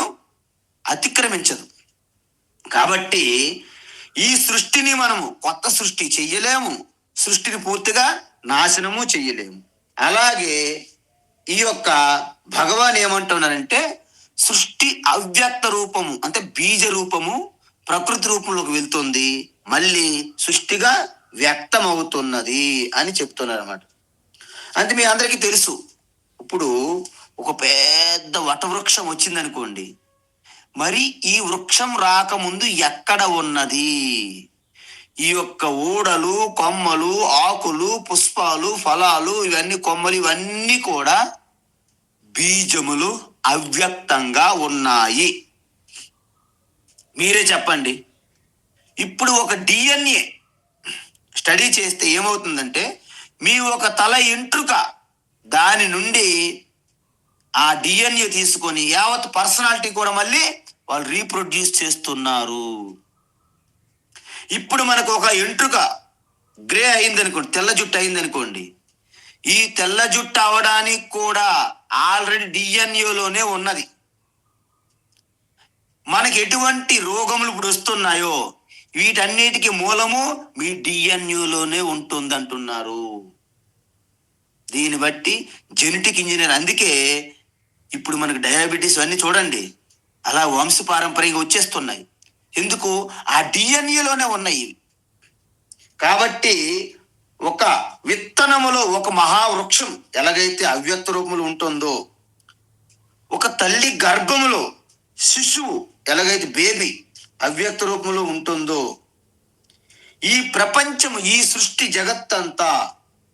అతిక్రమించదు. కాబట్టి ఈ సృష్టిని మనము కొత్త సృష్టి చెయ్యలేము, సృష్టిని పూర్తిగా నాశనము చెయ్యలేము. అలాగే ఈ యొక్క భగవాన్ ఏమంటున్నారంటే సృష్టి అవ్యక్త రూపము అంటే బీజ రూపము ప్రకృతి రూపంలోకి వెళ్తుంది, మళ్ళీ సృష్టిగా వ్యక్తం అవుతున్నది అని చెప్తున్నారు అన్నమాట. అంటే మీ అందరికీ తెలుసు, ఇప్పుడు ఒక పెద్ద వటవృక్షం వచ్చిందనుకోండి, మరి ఈ వృక్షం రాకముందు ఎక్కడ ఉన్నది? ఈ యొక్క ఊడలు, కొమ్మలు, ఆకులు, పుష్పాలు, ఫలాలు, ఇవన్నీ కొమ్మలు, ఇవన్నీ కూడా బీజములు అవ్యక్తంగా ఉన్నాయి. మీరే చెప్పండి. ఇప్పుడు ఒక డిఎన్ఏ స్టడీ చేస్తే ఏమవుతుందంటే మీ ఒక తల ఎంట్రుక దాని నుండి ఆ డిఎన్ఏ తీసుకొని యావత్ పర్సనాలిటీ కూడా మళ్ళీ వాళ్ళు రీప్రొడ్యూస్ చేస్తున్నారు. ఇప్పుడు మనకు ఒక ఎంట్రుక గ్రే అయిందనుకోండి, తెల్ల జుట్టు అయిందనుకోండి, ఈ తెల్ల జుట్టు అవడానికి కూడా ఆల్రెడీ డిఎన్ఏలోనే ఉన్నది. మనకి ఎటువంటి రోగములు ఇప్పుడు వస్తున్నాయో వీటన్నిటికీ మూలము మీ డిఎన్ఏలోనే ఉంటుంది అంటున్నారు. దీన్ని బట్టి జెనెటిక్ ఇంజనీర్, అందుకే ఇప్పుడు మనకు డయాబెటీస్ అన్నీ చూడండి అలా వంశపారంపర్యంగా వచ్చేస్తున్నాయి. ఎందుకు? ఆ డిఎన్ఏలోనే ఉన్నాయి. కాబట్టి ఒక విత్తనములో ఒక మహావృక్షం ఎలాగైతే అవ్యక్త రూపంలో ఉంటుందో, ఒక తల్లి గర్భములో శిశువు ఎలాగైతే బేబీ అవ్యక్త రూపంలో ఉంటుందో, ఈ ప్రపంచము ఈ సృష్టి జగత్తంతా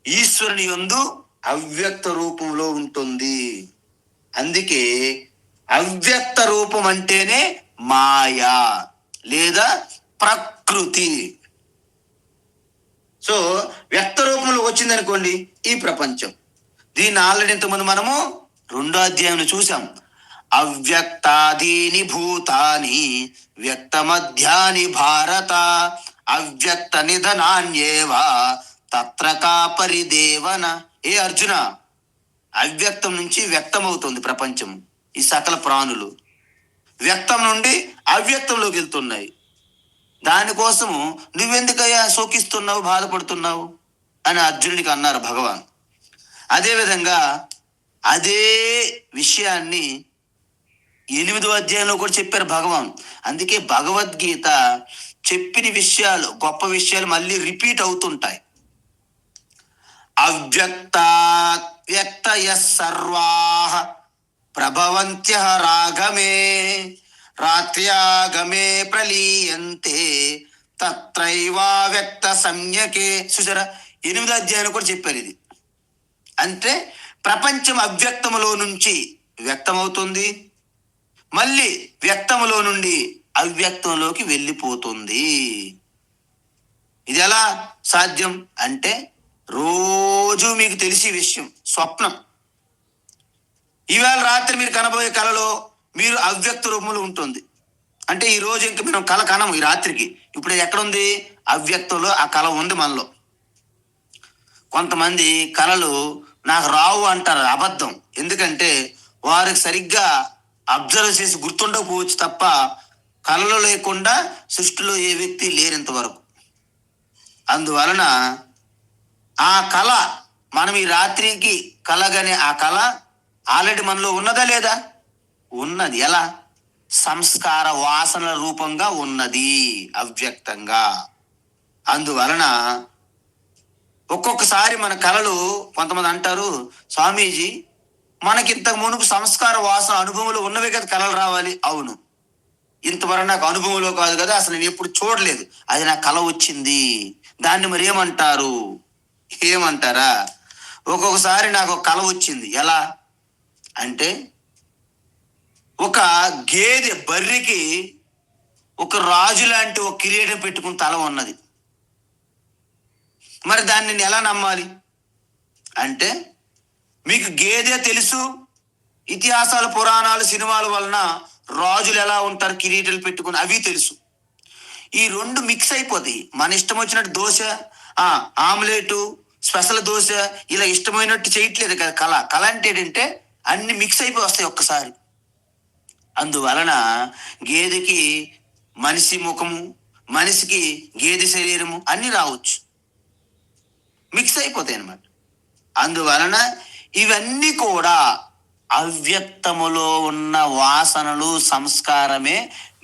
ఈశ్వరుని యందు అవ్యక్త రూపంలో ఉంటుంది. అందుకే అవ్యక్త రూపం అంటేనే మాయా లేదా ప్రకృతి. సో వ్యక్త రూపంలో వచ్చిందనుకోండి ఈ ప్రపంచం. దీన్ని ఆల్రెడీ ఇంతకుముందు మనము 2వ అధ్యాయంలో చూసాం. అవ్యక్తాదీని భూతాని వ్యక్త మధ్యాని భారత అవ్యక్త నిధనాన్యేవా తత్ర కా పరిదేవన. ఏ అర్జున, అవ్యక్తం నుంచి వ్యక్తం అవుతుంది ప్రపంచం. ఈ సకల ప్రాణులు వ్యక్తం నుండి అవ్యక్తంలోకి వెళ్తున్నాయి. దానికోసము నువ్వెందుకయ్యా శోకిస్తున్నావు, బాధపడుతున్నావు అని అర్జునుడికి అన్నారు భగవాన్. అదేవిధంగా అదే విషయాన్ని 8వ అధ్యాయంలో కూడా చెప్పారు భగవాన్. అందుకే భగవద్గీత చెప్పిన విషయాలు, గొప్ప విషయాలు మళ్ళీ రిపీట్ అవుతుంటాయి. అవ్యక్త వ్యక్తయ సర్వాః ప్రభవంత్యః రాగమే రాత్ర్యాగమే ప్రలీయంతే తత్రైవా వ్యక్త సంజ్ఞకే. చూసారా, 8వ అధ్యాయంలో కూడా చెప్పారు ఇది. అంటే ప్రపంచం అవ్యక్తములో నుంచి వ్యక్తమవుతుంది, మళ్ళీ వ్యక్తములో నుండి అవ్యక్తంలోకి వెళ్ళిపోతుంది. ఇది ఎలా సాధ్యం అంటే, రోజు మీకు తెలిసే విషయం స్వప్నం. ఈవేళ రాత్రి మీరు కనబోయే కలలో మీరు అవ్యక్త రూపంలో ఉంటుంది. అంటే ఈ రోజు ఇంక మనం కళ కనము ఈ రాత్రికి. ఇప్పుడు ఎక్కడుంది? అవ్యక్తంలో ఆ కళ ఉంది మనలో. కొంతమంది కళలు నాకు రావు అంటారు, అబద్ధం. ఎందుకంటే వారికి సరిగ్గా అబ్జర్వ్ చేసి గుర్తుండకపోవచ్చు తప్ప కళలు లేకుండా సృష్టిలో ఏ వ్యక్తి లేరింతవరకు. అందువలన ఆ కళ మనం ఈ రాత్రికి కలగనే ఆ కళ ఆల్రెడీ మనలో ఉన్నదా లేదా? ఉన్నది. ఎలా? సంస్కార వాసనల రూపంగా ఉన్నది, అవ్యక్తంగా. అందువలన ఒక్కొక్కసారి మన కళలు, కొంతమంది అంటారు, స్వామీజీ మనకి ఇంతకు మునుపు సంస్కార వాసన అనుభవంలో ఉన్నవే కదా కళలు రావాలి. అవును, ఇంతవరకు నాకు అనుభవంలో కాదు కదా, అసలు నేను ఎప్పుడు చూడలేదు, అది నా కళ వచ్చింది. దాన్ని మరి ఏమంటారు? ఏమంటారా? ఒక్కొక్కసారి నాకు ఒక కళ వచ్చింది. ఎలా అంటే, ఒక గేదె బర్రెకి ఒక రాజు లాంటి ఒక కిరీటం పెట్టుకుని తల ఉన్నది. మరి దాన్ని నేను ఎలా నమ్మాలి అంటే, మీకు గేదె తెలుసు, ఇతిహాసాలు, పురాణాలు, సినిమాల వలన రాజులు ఎలా ఉంటారు కిరీటాలు పెట్టుకుని అవి తెలుసు. ఈ రెండు మిక్స్ అయిపోతాయి. మన ఇష్టం వచ్చినట్టు దోశ, ఆమ్లెట్, స్పెషల్ దోశ ఇలా ఇష్టమైనట్టు చేయట్లేదు కదా కళ. కళ అంటే ఏంటంటే అన్ని మిక్స్ అయిపోయి వస్తాయి ఒక్కసారి. అందువలన గేదెకి మనిషి ముఖము, మనిషికి గేదె శరీరము అన్ని రావచ్చు, మిక్స్ అయిపోతాయి అన్నమాట. అందువలన ఇవన్నీ కూడా అవ్యక్తములో ఉన్న వాసనలు, సంస్కారమే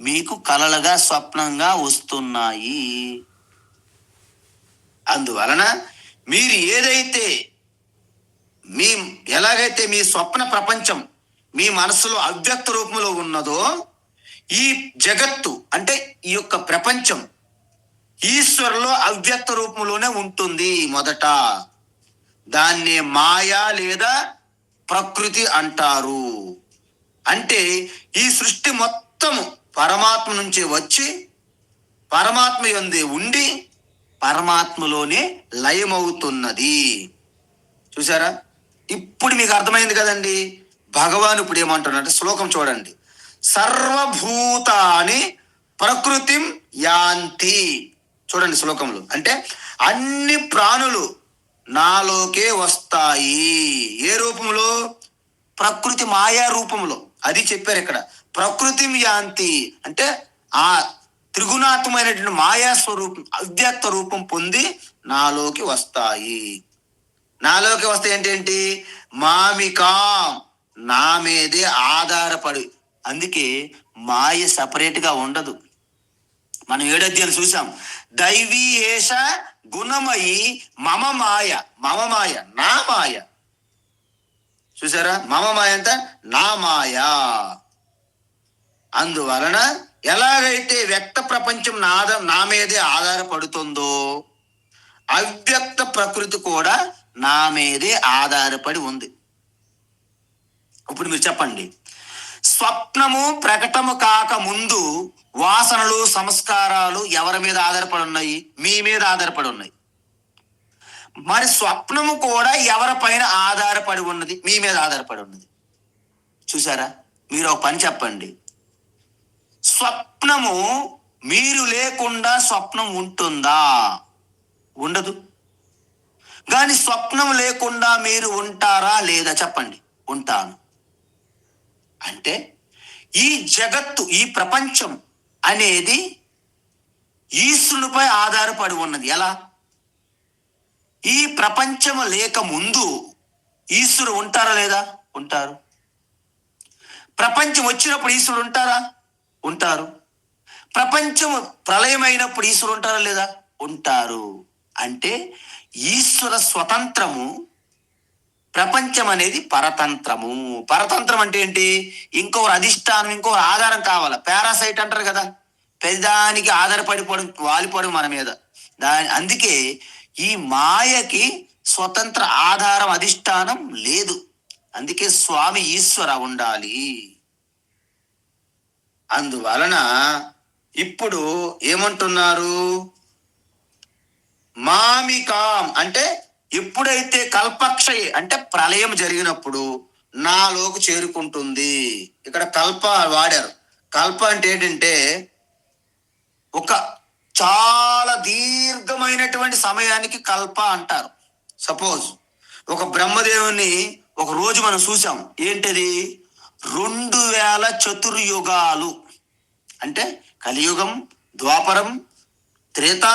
మీకు కలలుగా, స్వప్నంగా వస్తున్నాయి. అందువలన మీరు ఏదైతే ఎలాగైతే మీ స్వప్న ప్రపంచం మీ మనసులో అవ్యక్త రూపంలో ఉన్నదో, ఈ జగత్తు అంటే ఈ యొక్క ప్రపంచం ఈశ్వరులో అవ్యక్త రూపంలోనే ఉంటుంది. మొదట దాన్నే మాయా లేదా ప్రకృతి అంటారు. అంటే ఈ సృష్టి మొత్తము పరమాత్మ నుంచి వచ్చి పరమాత్మ యందే ఉండి పరమాత్మలోనే లయమవుతున్నది. చూసారా? ఇప్పుడు మీకు అర్థమైంది కదండి. భగవాన్ ఇప్పుడు ఏమంటున్నాడు? శ్లోకం చూడండి. సర్వభూతాని ప్రకృతిం యాంతి. చూడండి శ్లోకంలో. అంటే అన్ని ప్రాణులు నాలోకే వస్తాయి. ఏ రూపంలో? ప్రకృతి మాయా రూపంలో. అది చెప్పారు ఇక్కడ. ప్రకృతిం యాంతి అంటే ఆ త్రిగుణాత్మైనటువంటి మాయా స్వరూపం, అవ్యక్త రూపం పొంది నాలోకి వస్తాయి. నాలోకి వస్తాయి ఏంటేంటి? మామికా, నా మీదే ఆధారపడి. అందుకే మాయ సపరేట్గా ఉండదు. మనం 7వ అధ్యాయం చూసాం. దైవీ ఏష గుణమయి మమ మాయ. మమ మాయ, నా మాయ. చూసారా? మమ మాయ అంతా నా మాయ. అందువలన ఎలాగైతే వ్యక్త ప్రపంచం నా మీదే ఆధారపడుతుందో, అవ్యక్త ప్రకృతి కూడా నా మీదే ఆధారపడి ఉంది. ఇప్పుడు మీరు చెప్పండి, స్వప్నము ప్రకటము కాక ముందు వాసనలు, సంస్కారాలు ఎవరి మీద ఆధారపడి ఉన్నాయి? మీ మీద ఆధారపడి ఉన్నాయి. మరి స్వప్నము కూడా ఎవరిపైన ఆధారపడి ఉన్నది? మీ మీద ఆధారపడి ఉన్నది. చూసారా? మీరు ఒక పని చెప్పండి, స్వప్నము మీరు లేకుండా స్వప్నం ఉంటుందా? ఉండదు. కానీ స్వప్నం లేకుండా మీరు ఉంటారా లేదా? చెప్పండి. ఉంటాను. అంటే ఈ జగత్తు, ఈ ప్రపంచం అనేది ఈశ్వరునిపై ఆధారపడి ఉన్నది. ఎలా? ఈ ప్రపంచము లేక ముందు ఈశ్వరుడు ఉంటారా లేదా? ఉంటారు. ప్రపంచం వచ్చినప్పుడు ఈశ్వరుడు ఉంటారా? ఉంటారు. ప్రపంచము ప్రళయమైనప్పుడు ఈశ్వరుడు ఉంటారా లేదా? ఉంటారు. అంటే ఈశ్వర స్వతంత్రము ప్రపంచం అనేది పరతంత్రము. పరతంత్రం అంటే ఏంటి? ఇంకొకరు అధిష్టానం, ఇంకొకరు ఆధారం కావాలి. పారాసైట్ అంటారు కదా, పెదానికి ఆధారపడిపోవడం, వాలిపోవడం మన మీద. అందుకే ఈ మాయకి స్వతంత్ర ఆధారం, అధిష్టానం లేదు. అందుకే స్వామి ఈశ్వర ఉండాలి. అందువలన ఇప్పుడు ఏమంటున్నారు? మామికాం అంటే ఎప్పుడైతే కల్పక్షయ అంటే ప్రళయం జరిగినప్పుడు నాలోకి చేరుకుంటుంది. ఇక్కడ కల్ప వాడారు. కల్ప అంటే ఏంటంటే ఒక చాలా దీర్ఘమైనటువంటి సమయానికి కల్ప అంటారు. సపోజ్ ఒక బ్రహ్మదేవుని ఒక రోజు మనం చూసాం. ఏంటది? 2000 చతుర్యుగాలు. అంటే కలియుగం, ద్వాపరం, త్రేత,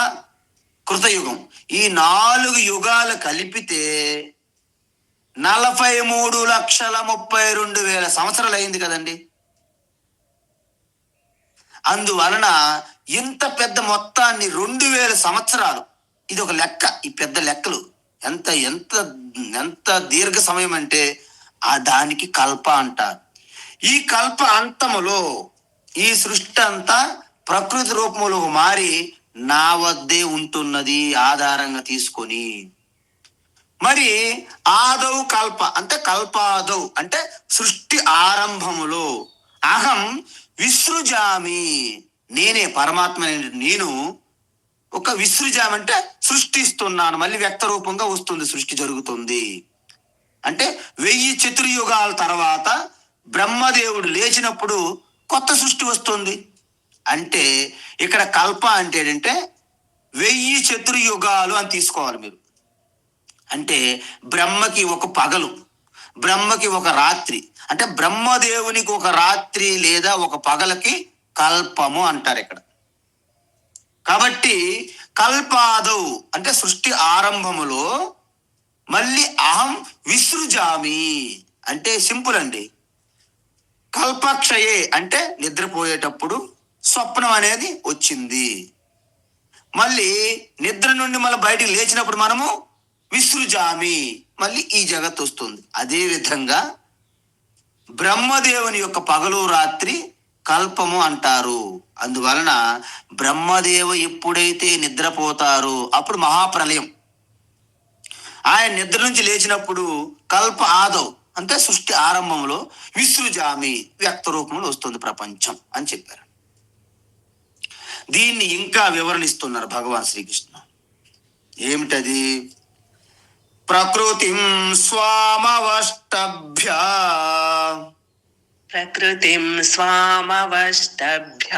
కృతయుగం, ఈ 4 యుగాలు కలిపితే 43,32,000 సంవత్సరాలు అయింది కదండి. అందువలన ఇంత పెద్ద మొత్తాన్ని 2000 సంవత్సరాలు, ఇది ఒక లెక్క. ఈ పెద్ద లెక్కలు ఎంత ఎంత ఎంత దీర్ఘ సమయం అంటే దానికి కల్ప అంటారు. ఈ కల్ప అంతములో ఈ సృష్టి అంతా ప్రకృతి రూపంలో మారి నా వద్దే ఉంటున్నది ఆధారంగా తీసుకొని. మరి ఆదౌ కల్ప అంటే కల్పాదౌ అంటే సృష్టి ఆరంభములో అహం విసృజామి, నేనే పరమాత్మ, నేను ఒక విసృజామి అంటే సృష్టిస్తున్నాను. మళ్ళీ వ్యక్త రూపంగా వస్తుంది, సృష్టి జరుగుతుంది. అంటే 1000 చతుర్యుగాల తర్వాత బ్రహ్మదేవుడు లేచినప్పుడు కొత్త సృష్టి వస్తుంది. అంటే ఇక్కడ కల్ప అంటే ఏంటంటే 1000 చతుర్యుగాలు అని తీసుకోవాలి మీరు. అంటే బ్రహ్మకి ఒక పగలు, బ్రహ్మకి ఒక రాత్రి, అంటే బ్రహ్మదేవునికి ఒక రాత్రి లేదా ఒక పగలకి కల్పము అంటారు ఇక్కడ. కాబట్టి కల్పాదౌ అంటే సృష్టి ఆరంభములో మళ్ళీ అహం విసృజామి అంటే సింపుల్ అండి. కల్పక్షయే అంటే నిద్రపోయేటప్పుడు స్వప్నం అనేది వచ్చింది. మళ్ళీ నిద్ర నుండి మళ్ళీ బయటికి లేచినప్పుడు మనము విసృజామి, మళ్ళీ ఈ జగత్ వస్తుంది. అదే విధంగా బ్రహ్మదేవుని యొక్క పగలు రాత్రి కల్పము అంటారు. అందువలన బ్రహ్మదేవ ఎప్పుడైతే నిద్రపోతారో అప్పుడు మహాప్రలయం. ఆయన నిద్ర నుంచి లేచినప్పుడు కల్ప ఆదౌ అంటే సృష్టి ఆరంభంలో విసృజామి వ్యక్త రూపంలో వస్తుంది ప్రపంచం అని చెప్పారు. దీన్ని ఇంకా వివరణిస్తున్నారు భగవాన్ శ్రీకృష్ణ. ఏమిటది? ప్రకృతిం స్వామవష్టభ్య ప్రకృతిం స్వామవష్టభ్య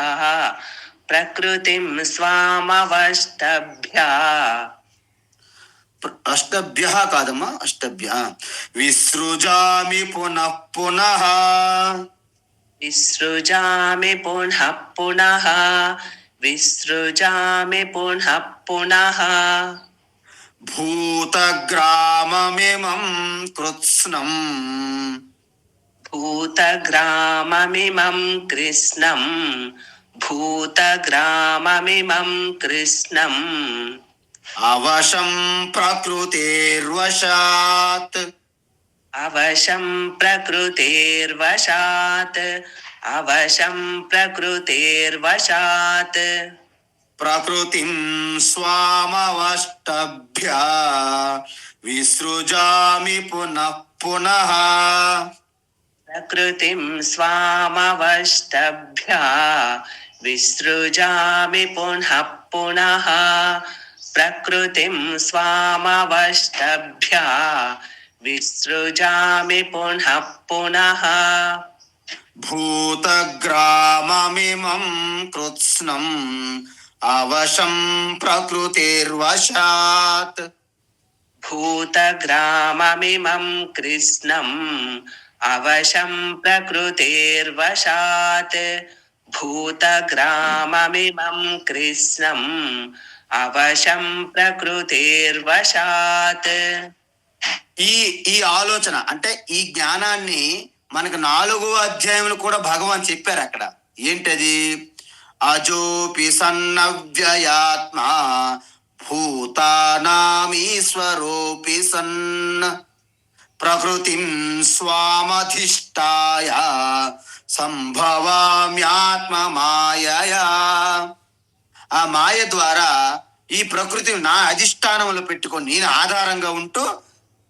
ప్రకృతిం స్వామవష్టభ్య అష్టభ్య కాదమ్మా, అష్టభ్య. విసృజామి పునః పునః విసృజామి పునః పునః విసృజామి పునః పునః భూతగ్రామమిమం కృత్స్నం భూతగ్రామమిమం కృష్ణం భూతగ్రామమిమం కృష్ణం అవశం ప్రకృతిర్వశాత్ అవశం ప్రకృతిర్వశాత్ అవశం ప్రకృతిర్వశాత్ ప్రకృతిం స్వామవష్టభ్య విసృజామి పునః పునః ప్రకృతిం స్వామవష్టభ్య విసృజామి పునః పునః ప్రకృతిం స్వామవష్టభ్య విసృజామి పునః పునః భూతగ్రామమిమం కృత్స్నం అవశం ప్రకృతిర్వశాత్ భూతగ్రామమిమం కృష్ణం అవశం ప్రకృతిర్వశాత్ భూతగ్రామమిమం కృష్ణం అవశం ప్రకృతిర్వశాత్. ఈ ఆలోచన అంటే ఈ జ్ఞానాన్ని మనకు 4వ అధ్యాయంలో కూడా భగవాన్ చెప్పారు. అక్కడ ఏంటది? అజోపి సన్నవ్యయాత్మా భూతానామీశ్వరోపి సన్ ప్రకృతిం స్వామధిష్టాయ సంభవామ్యాత్మ మాయయా. ఆ మాయ ద్వారా ఈ ప్రకృతిని నా అధిష్టానంలో పెట్టుకొని నేను ఆధారంగా ఉంటూ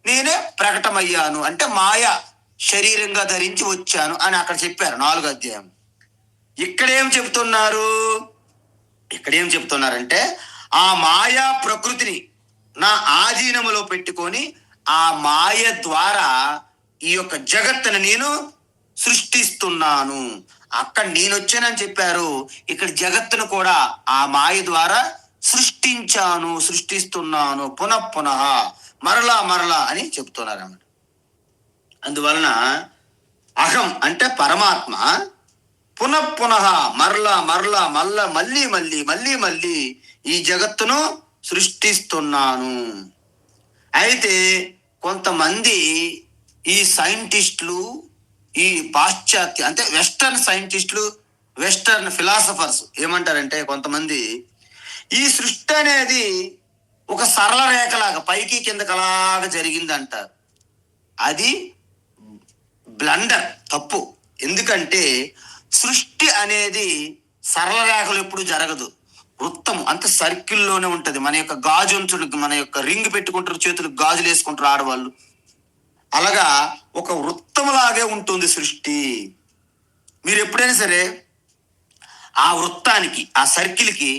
నేనే ప్రకటమయ్యాను, అంటే మాయ శరీరంగా ధరించి వచ్చాను అని అక్కడ చెప్పారు 4వ అధ్యాయం. ఇక్కడేం చెప్తున్నారంటే ఆ మాయా ప్రకృతిని నా ఆధీనములో పెట్టుకొని ఆ మాయ ద్వారా ఈ యొక్క జగత్తును నేను సృష్టిస్తున్నాను. అక్కడ నేను వచ్చానని చెప్పారు, ఇక్కడ జగత్తును కూడా ఆ మాయ ద్వారా సృష్టిస్తున్నాను పునః మరలా అని చెప్తున్నారు అన్నమాట. అందువలన అహం అంటే పరమాత్మ పునః మళ్ళీ ఈ జగత్తును సృష్టిస్తున్నాను. అయితే కొంతమంది ఈ సైంటిస్టులు, ఈ పాశ్చాత్య అంటే వెస్టర్న్ సైంటిస్టులు, వెస్టర్న్ ఫిలాసఫర్స్ ఏమంటారంటే కొంతమంది ఈ సృష్టి అనేది ఒక సరళ రేఖలాగా పైకి కిందకలాగా జరిగింది అంటారు. అది బ్లండర్, తప్పు. ఎందుకంటే సృష్టి అనేది సరళ రేఖలు ఎప్పుడు జరగదు, వృత్తం అంటే సర్కిల్లోనే ఉంటది. మన యొక్క గాజు ఉంచుడు, మన యొక్క రింగ్ పెట్టుకుంటారు, చేతులకు గాజులు వేసుకుంటారు ఆడవాళ్ళు, అలాగా ఒక వృత్తంలాగే ఉంటుంది సృష్టి. మీరు ఎప్పుడైనా సరే ఆ వృత్తానికి, ఆ సర్కిల్కి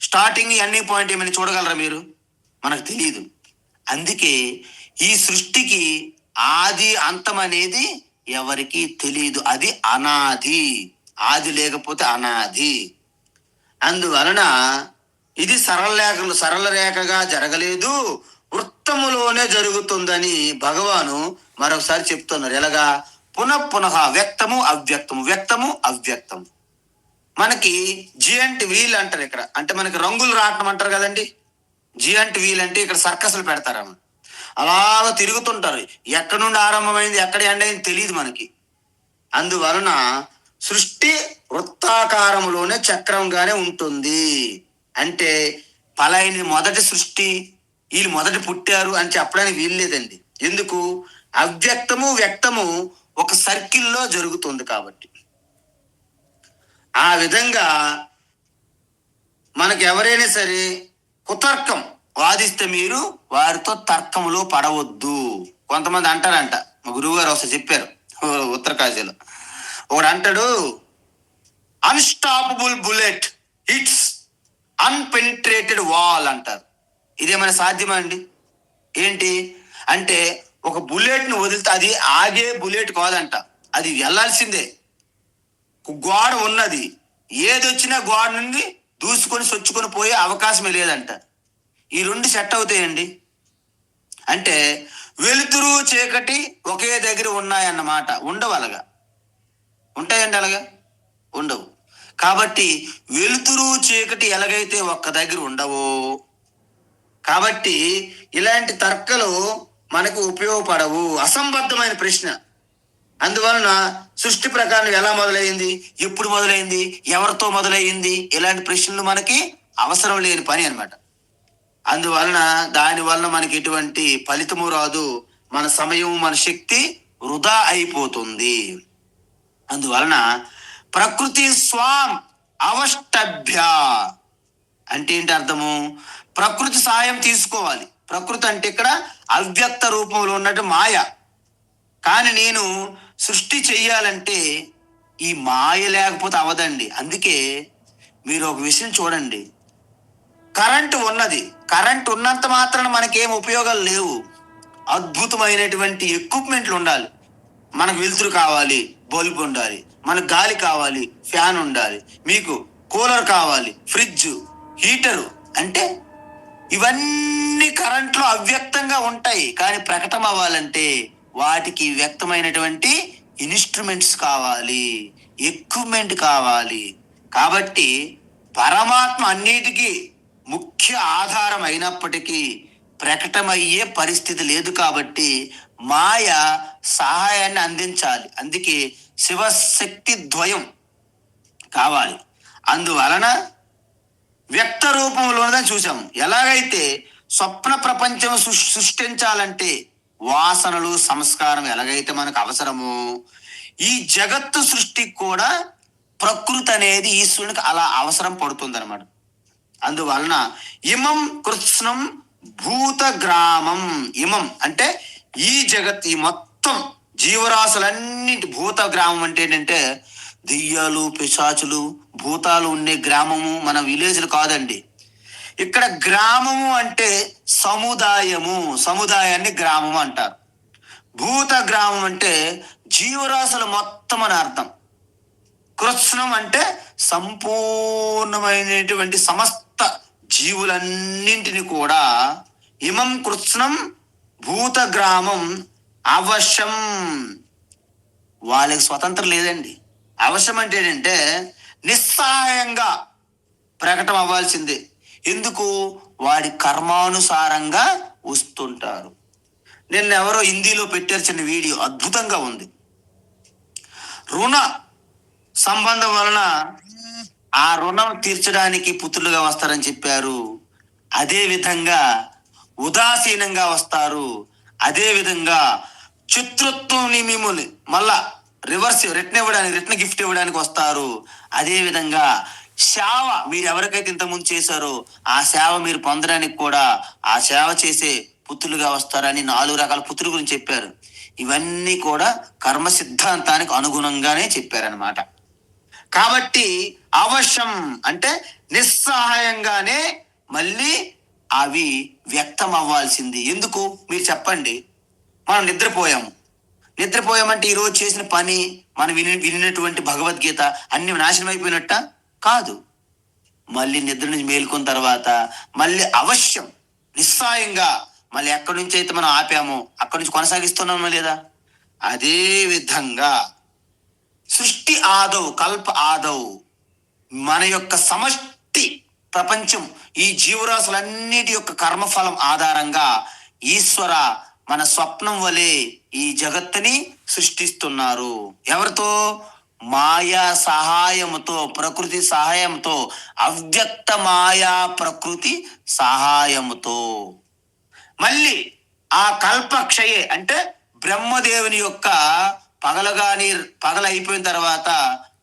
స్టార్టింగ్ ఎండింగ్ పాయింట్ ఏమైనా చూడగలరా మీరు? మనకు తెలియదు. అందుకే ఈ సృష్టికి ఆది అంతం అనేది ఎవరికి తెలియదు. అది అనాది. ఆది లేకపోతే అనాది. అందువలన ఇది సరళ రేఖగా జరగలేదు, వృత్తములోనే జరుగుతుందని భగవాను మరొకసారి చెప్తున్నారు. ఎలాగా? పునః వ్యక్తము అవ్యక్తము. మనకి జియంట్ వీల్ అంటారు ఇక్కడ, అంటే మనకి రంగులు రావటం అంటారు కదండి. జియంట్ వీల్ అంటే ఇక్కడ సర్కస్లు పెడతారమ్మ, అలాగ తిరుగుతుంటారు. ఎక్కడి నుండి ఆరంభమైంది ఎక్కడ ఎండ్ అయింది తెలియదు మనకి. అందువలన సృష్టి వృత్తాకారములోనే చక్రంగానే ఉంటుంది. అంటే పలాయిని మొదటి సృష్టి, వీళ్ళు మొదటి పుట్టారు అని చెప్పడానికి వీల్లేదండి. ఎందుకు? అవ్యక్తము వ్యక్తము ఒక సర్కిల్లో జరుగుతుంది కాబట్టి. ఆ విధంగా మనకు ఎవరైనా సరే కుతర్కం వాదిస్తే మీరు వారితో తర్కములో పడవద్దు. కొంతమంది అంటారంట, మా గురువు గారు ఒకసారి చెప్పారు ఉత్తరకాశీలో, ఒకడు అంటాడు, అన్స్టాపబుల్ బుల్లెట్ హిట్స్ అన్పెనిట్రేటెడ్ వాల్ అంటారు. ఇదేమైనా సాధ్యమా అండి? ఏంటి అంటే ఒక బుల్లెట్ ను వదిలితే అది ఆగే బుల్లెట్ కాదంట, అది వెళ్ళాల్సిందే. గోడ ఉన్నది, ఏదొచ్చినా గోడ నుండి దూసుకొని సొచ్చుకొని పోయే అవకాశమే లేదంట. ఈ రెండు సెట్ అవుతాయండి. అంటే వెలుతురు చీకటి ఒకే దగ్గర ఉన్నాయన్నమాట. ఉండవు, అలాగా ఉంటాయండి, అలాగా ఉండవు. కాబట్టి వెలుతురు చీకటి ఎలాగైతే ఒక్క దగ్గర ఉండవో, కాబట్టి ఇలాంటి తర్కలు మనకు ఉపయోగపడవు. అసంబద్ధమైన ప్రశ్న. అందువలన సృష్టి ప్రకారం ఎలా మొదలైంది, ఎప్పుడు మొదలైంది, ఎవరితో మొదలైంది, ఇలాంటి ప్రశ్నలు మనకి అవసరం లేని పని అన్నమాట. అందువలన దానివలన మనకి ఎటువంటి ఫలితము రాదు, మన సమయం మన శక్తి వృధా అయిపోతుంది. అందువలన ప్రకృతి స్వాం అవష్టభ్య అంటే ఏంటి అర్థము? ప్రకృతి సాయం తీసుకోవాలి. ప్రకృతి అంటే ఇక్కడ అవ్యక్త రూపంలో ఉన్నట్టు మాయ. కానీ నేను సృష్టి చెయ్యాలంటే ఈ మాయ లేకపోతే అవదండి. అందుకే మీరు ఒక విషయం చూడండి, కరెంటు ఉన్నది, కరెంటు ఉన్నంత మాత్రాన మనకేం ఉపయోగాలు లేవు. అద్భుతమైనటువంటి ఎక్విప్మెంట్లు ఉండాలి. మనకు వెలుతురు కావాలి, బల్బ్ ఉండాలి. మనకు గాలి కావాలి, ఫ్యాన్ ఉండాలి. మీకు కూలర్ కావాలి, ఫ్రిడ్జ్, హీటరు. అంటే ఇవన్నీ కరెంట్లో అవ్యక్తంగా ఉంటాయి. కానీ ప్రకటన అవ్వాలంటే వాటికి వ్యక్తమైనటువంటి ఇన్స్ట్రుమెంట్స్ కావాలి, ఎక్విప్మెంట్ కావాలి. కాబట్టి పరమాత్మ అన్నిటికీ ముఖ్య ఆధారం అయినప్పటికీ ప్రకటమయ్యే పరిస్థితి లేదు. కాబట్టి మాయ సహాయాన్ని అందించాలి. అందుకే శివశక్తి ద్వయం కావాలి. అందువలన వ్యక్త రూపంలోనే చూసాము. ఎలాగైతే స్వప్న ప్రపంచం సృష్టించాలంటే వాసనలు, సంస్కారం ఎలాగైతే మనకు అవసరమో ఈ జగత్తు సృష్టికి కూడా ప్రకృతి అనేది ఈశ్వరునికి అలా అవసరం పడుతుంది అనమాట. అందువలన ఇమం కృత్స్నం భూత గ్రామం. ఇమం అంటే ఈ జగత్, ఈ మొత్తం జీవరాశులన్నింటి భూత గ్రామం అంటే ఏంటంటే దెయ్యాలు, పిశాచులు, భూతాలు ఉండే గ్రామము, మన విలేజ్లు కాదండి. ఇక్కడ గ్రామము అంటే సముదాయము, సముదాయాన్ని గ్రామము అంటారు. భూత గ్రామం అంటే జీవరాశులు మొత్తం అని అర్థం. కృత్స్నం అంటే సంపూర్ణమైనటువంటి సమస్త జీవులన్నింటిని కూడా ఇమం కృత్స్నం భూత గ్రామం అవశ్యం. వాళ్ళకి స్వతంత్రం లేదండి. అవశ్యం అంటే ఏంటంటే నిస్సహాయంగా ప్రకటన అవ్వాల్సిందే. ఎందుకు? వాడి కర్మానుసారంగా వస్తుంటారు. నిన్న ఎవరో హిందీలో పెట్టారు చిన్న వీడియో, అద్భుతంగా ఉంది. రుణ సంబంధం వలన ఆ రుణం తీర్చడానికి పుత్రులుగా వస్తారని చెప్పారు. అదే విధంగా ఉదాసీనంగా వస్తారు. అదే విధంగా శత్రుత్వం మిమ్మల్ని మళ్ళా రివర్స్ రిటర్న్ గిఫ్ట్ ఇవ్వడానికి వస్తారు. అదే విధంగా సేవ, మీరు ఎవరికైతే ఇంతకుముందు చేశారో ఆ సేవ మీరు పొందడానికి కూడా ఆ సేవ చేసే పుత్రులుగా వస్తారని 4 రకాల పుత్రుల గురించి చెప్పారు. ఇవన్నీ కూడా కర్మ సిద్ధాంతానికి అనుగుణంగానే చెప్పారనమాట. కాబట్టి అవశ్యం అంటే నిస్సహాయంగానే మళ్ళీ అవి వ్యక్తం అవ్వాల్సింది. ఎందుకు మీరు చెప్పండి? మనం నిద్రపోయామంటే ఈరోజు చేసిన పని, మనం వినినటువంటి భగవద్గీత అన్ని నాశనం అయిపోయినట్ట కాదు. మళ్ళీ నిద్ర నుంచి మేలుకున్న తర్వాత మళ్ళీ అవశ్యం నిస్సాయంగా మళ్ళీ ఎక్కడి నుంచి అయితే మనం ఆపామో అక్కడి నుంచి కొనసాగిస్తున్నామా లేదా? అదే విధంగా సృష్టి ఆదౌ కల్ప ఆదౌ, మన యొక్క సమష్టి ప్రపంచం, ఈ జీవరాశులన్నిటి యొక్క కర్మఫలం ఆధారంగా ఈశ్వర మన స్వప్నం వలె ఈ జగత్తుని సృష్టిస్తున్నారు. ఎవరితో? మాయా సహాయముతో, ప్రకృతి సహాయంతో, అవ్యక్త మాయా ప్రకృతి సహాయముతో. మళ్ళీ ఆ కల్పక్షయే అంటే బ్రహ్మదేవుని యొక్క పగల అయిపోయిన తర్వాత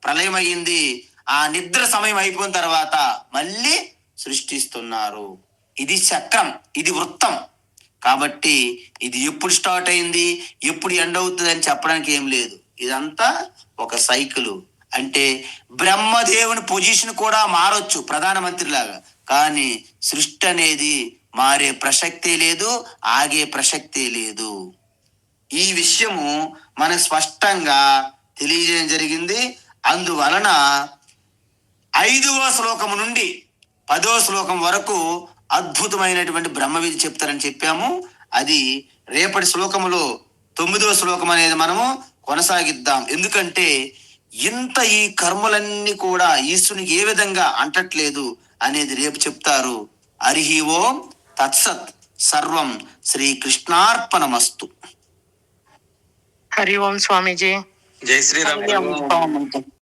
ప్రళయం అయ్యింది. ఆ నిద్ర సమయం అయిపోయిన తర్వాత మళ్ళీ సృష్టిస్తున్నారు. ఇది చక్రం, ఇది వృత్తం. కాబట్టి ఇది ఎప్పుడు స్టార్ట్ అయింది, ఎప్పుడు ఎండ్ అవుతుంది అని చెప్పడానికి ఏం లేదు. ఇదంతా ఒక సైకిల్. అంటే బ్రహ్మదేవుని పొజిషన్ కూడా మారొచ్చు ప్రధానమంత్రి లాగా, కానీ సృష్టి అనేది మారే ప్రసక్తే లేదు, ఆగే ప్రసక్తే లేదు. ఈ విషయము మనకు స్పష్టంగా తెలియజేయడం జరిగింది. అందువలన 5వ శ్లోకము నుండి 10వ శ్లోకం వరకు అద్భుతమైనటువంటి బ్రహ్మవిధి చెప్తారని చెప్పాము. అది రేపటి శ్లోకములో 9వ శ్లోకం అనేది మనము కొనసాగిద్దాం. ఎందుకంటే ఇంత ఈ కర్మలన్నీ కూడా ఈశ్వరునికి ఏ విధంగా అంటట్లేదు అనేది రేపు చెప్తారు. హరి ఓం తత్సత్. సర్వం శ్రీకృష్ణార్పణమస్తు. हरि ओम स्वामी जी। జై శ్రీరామ్.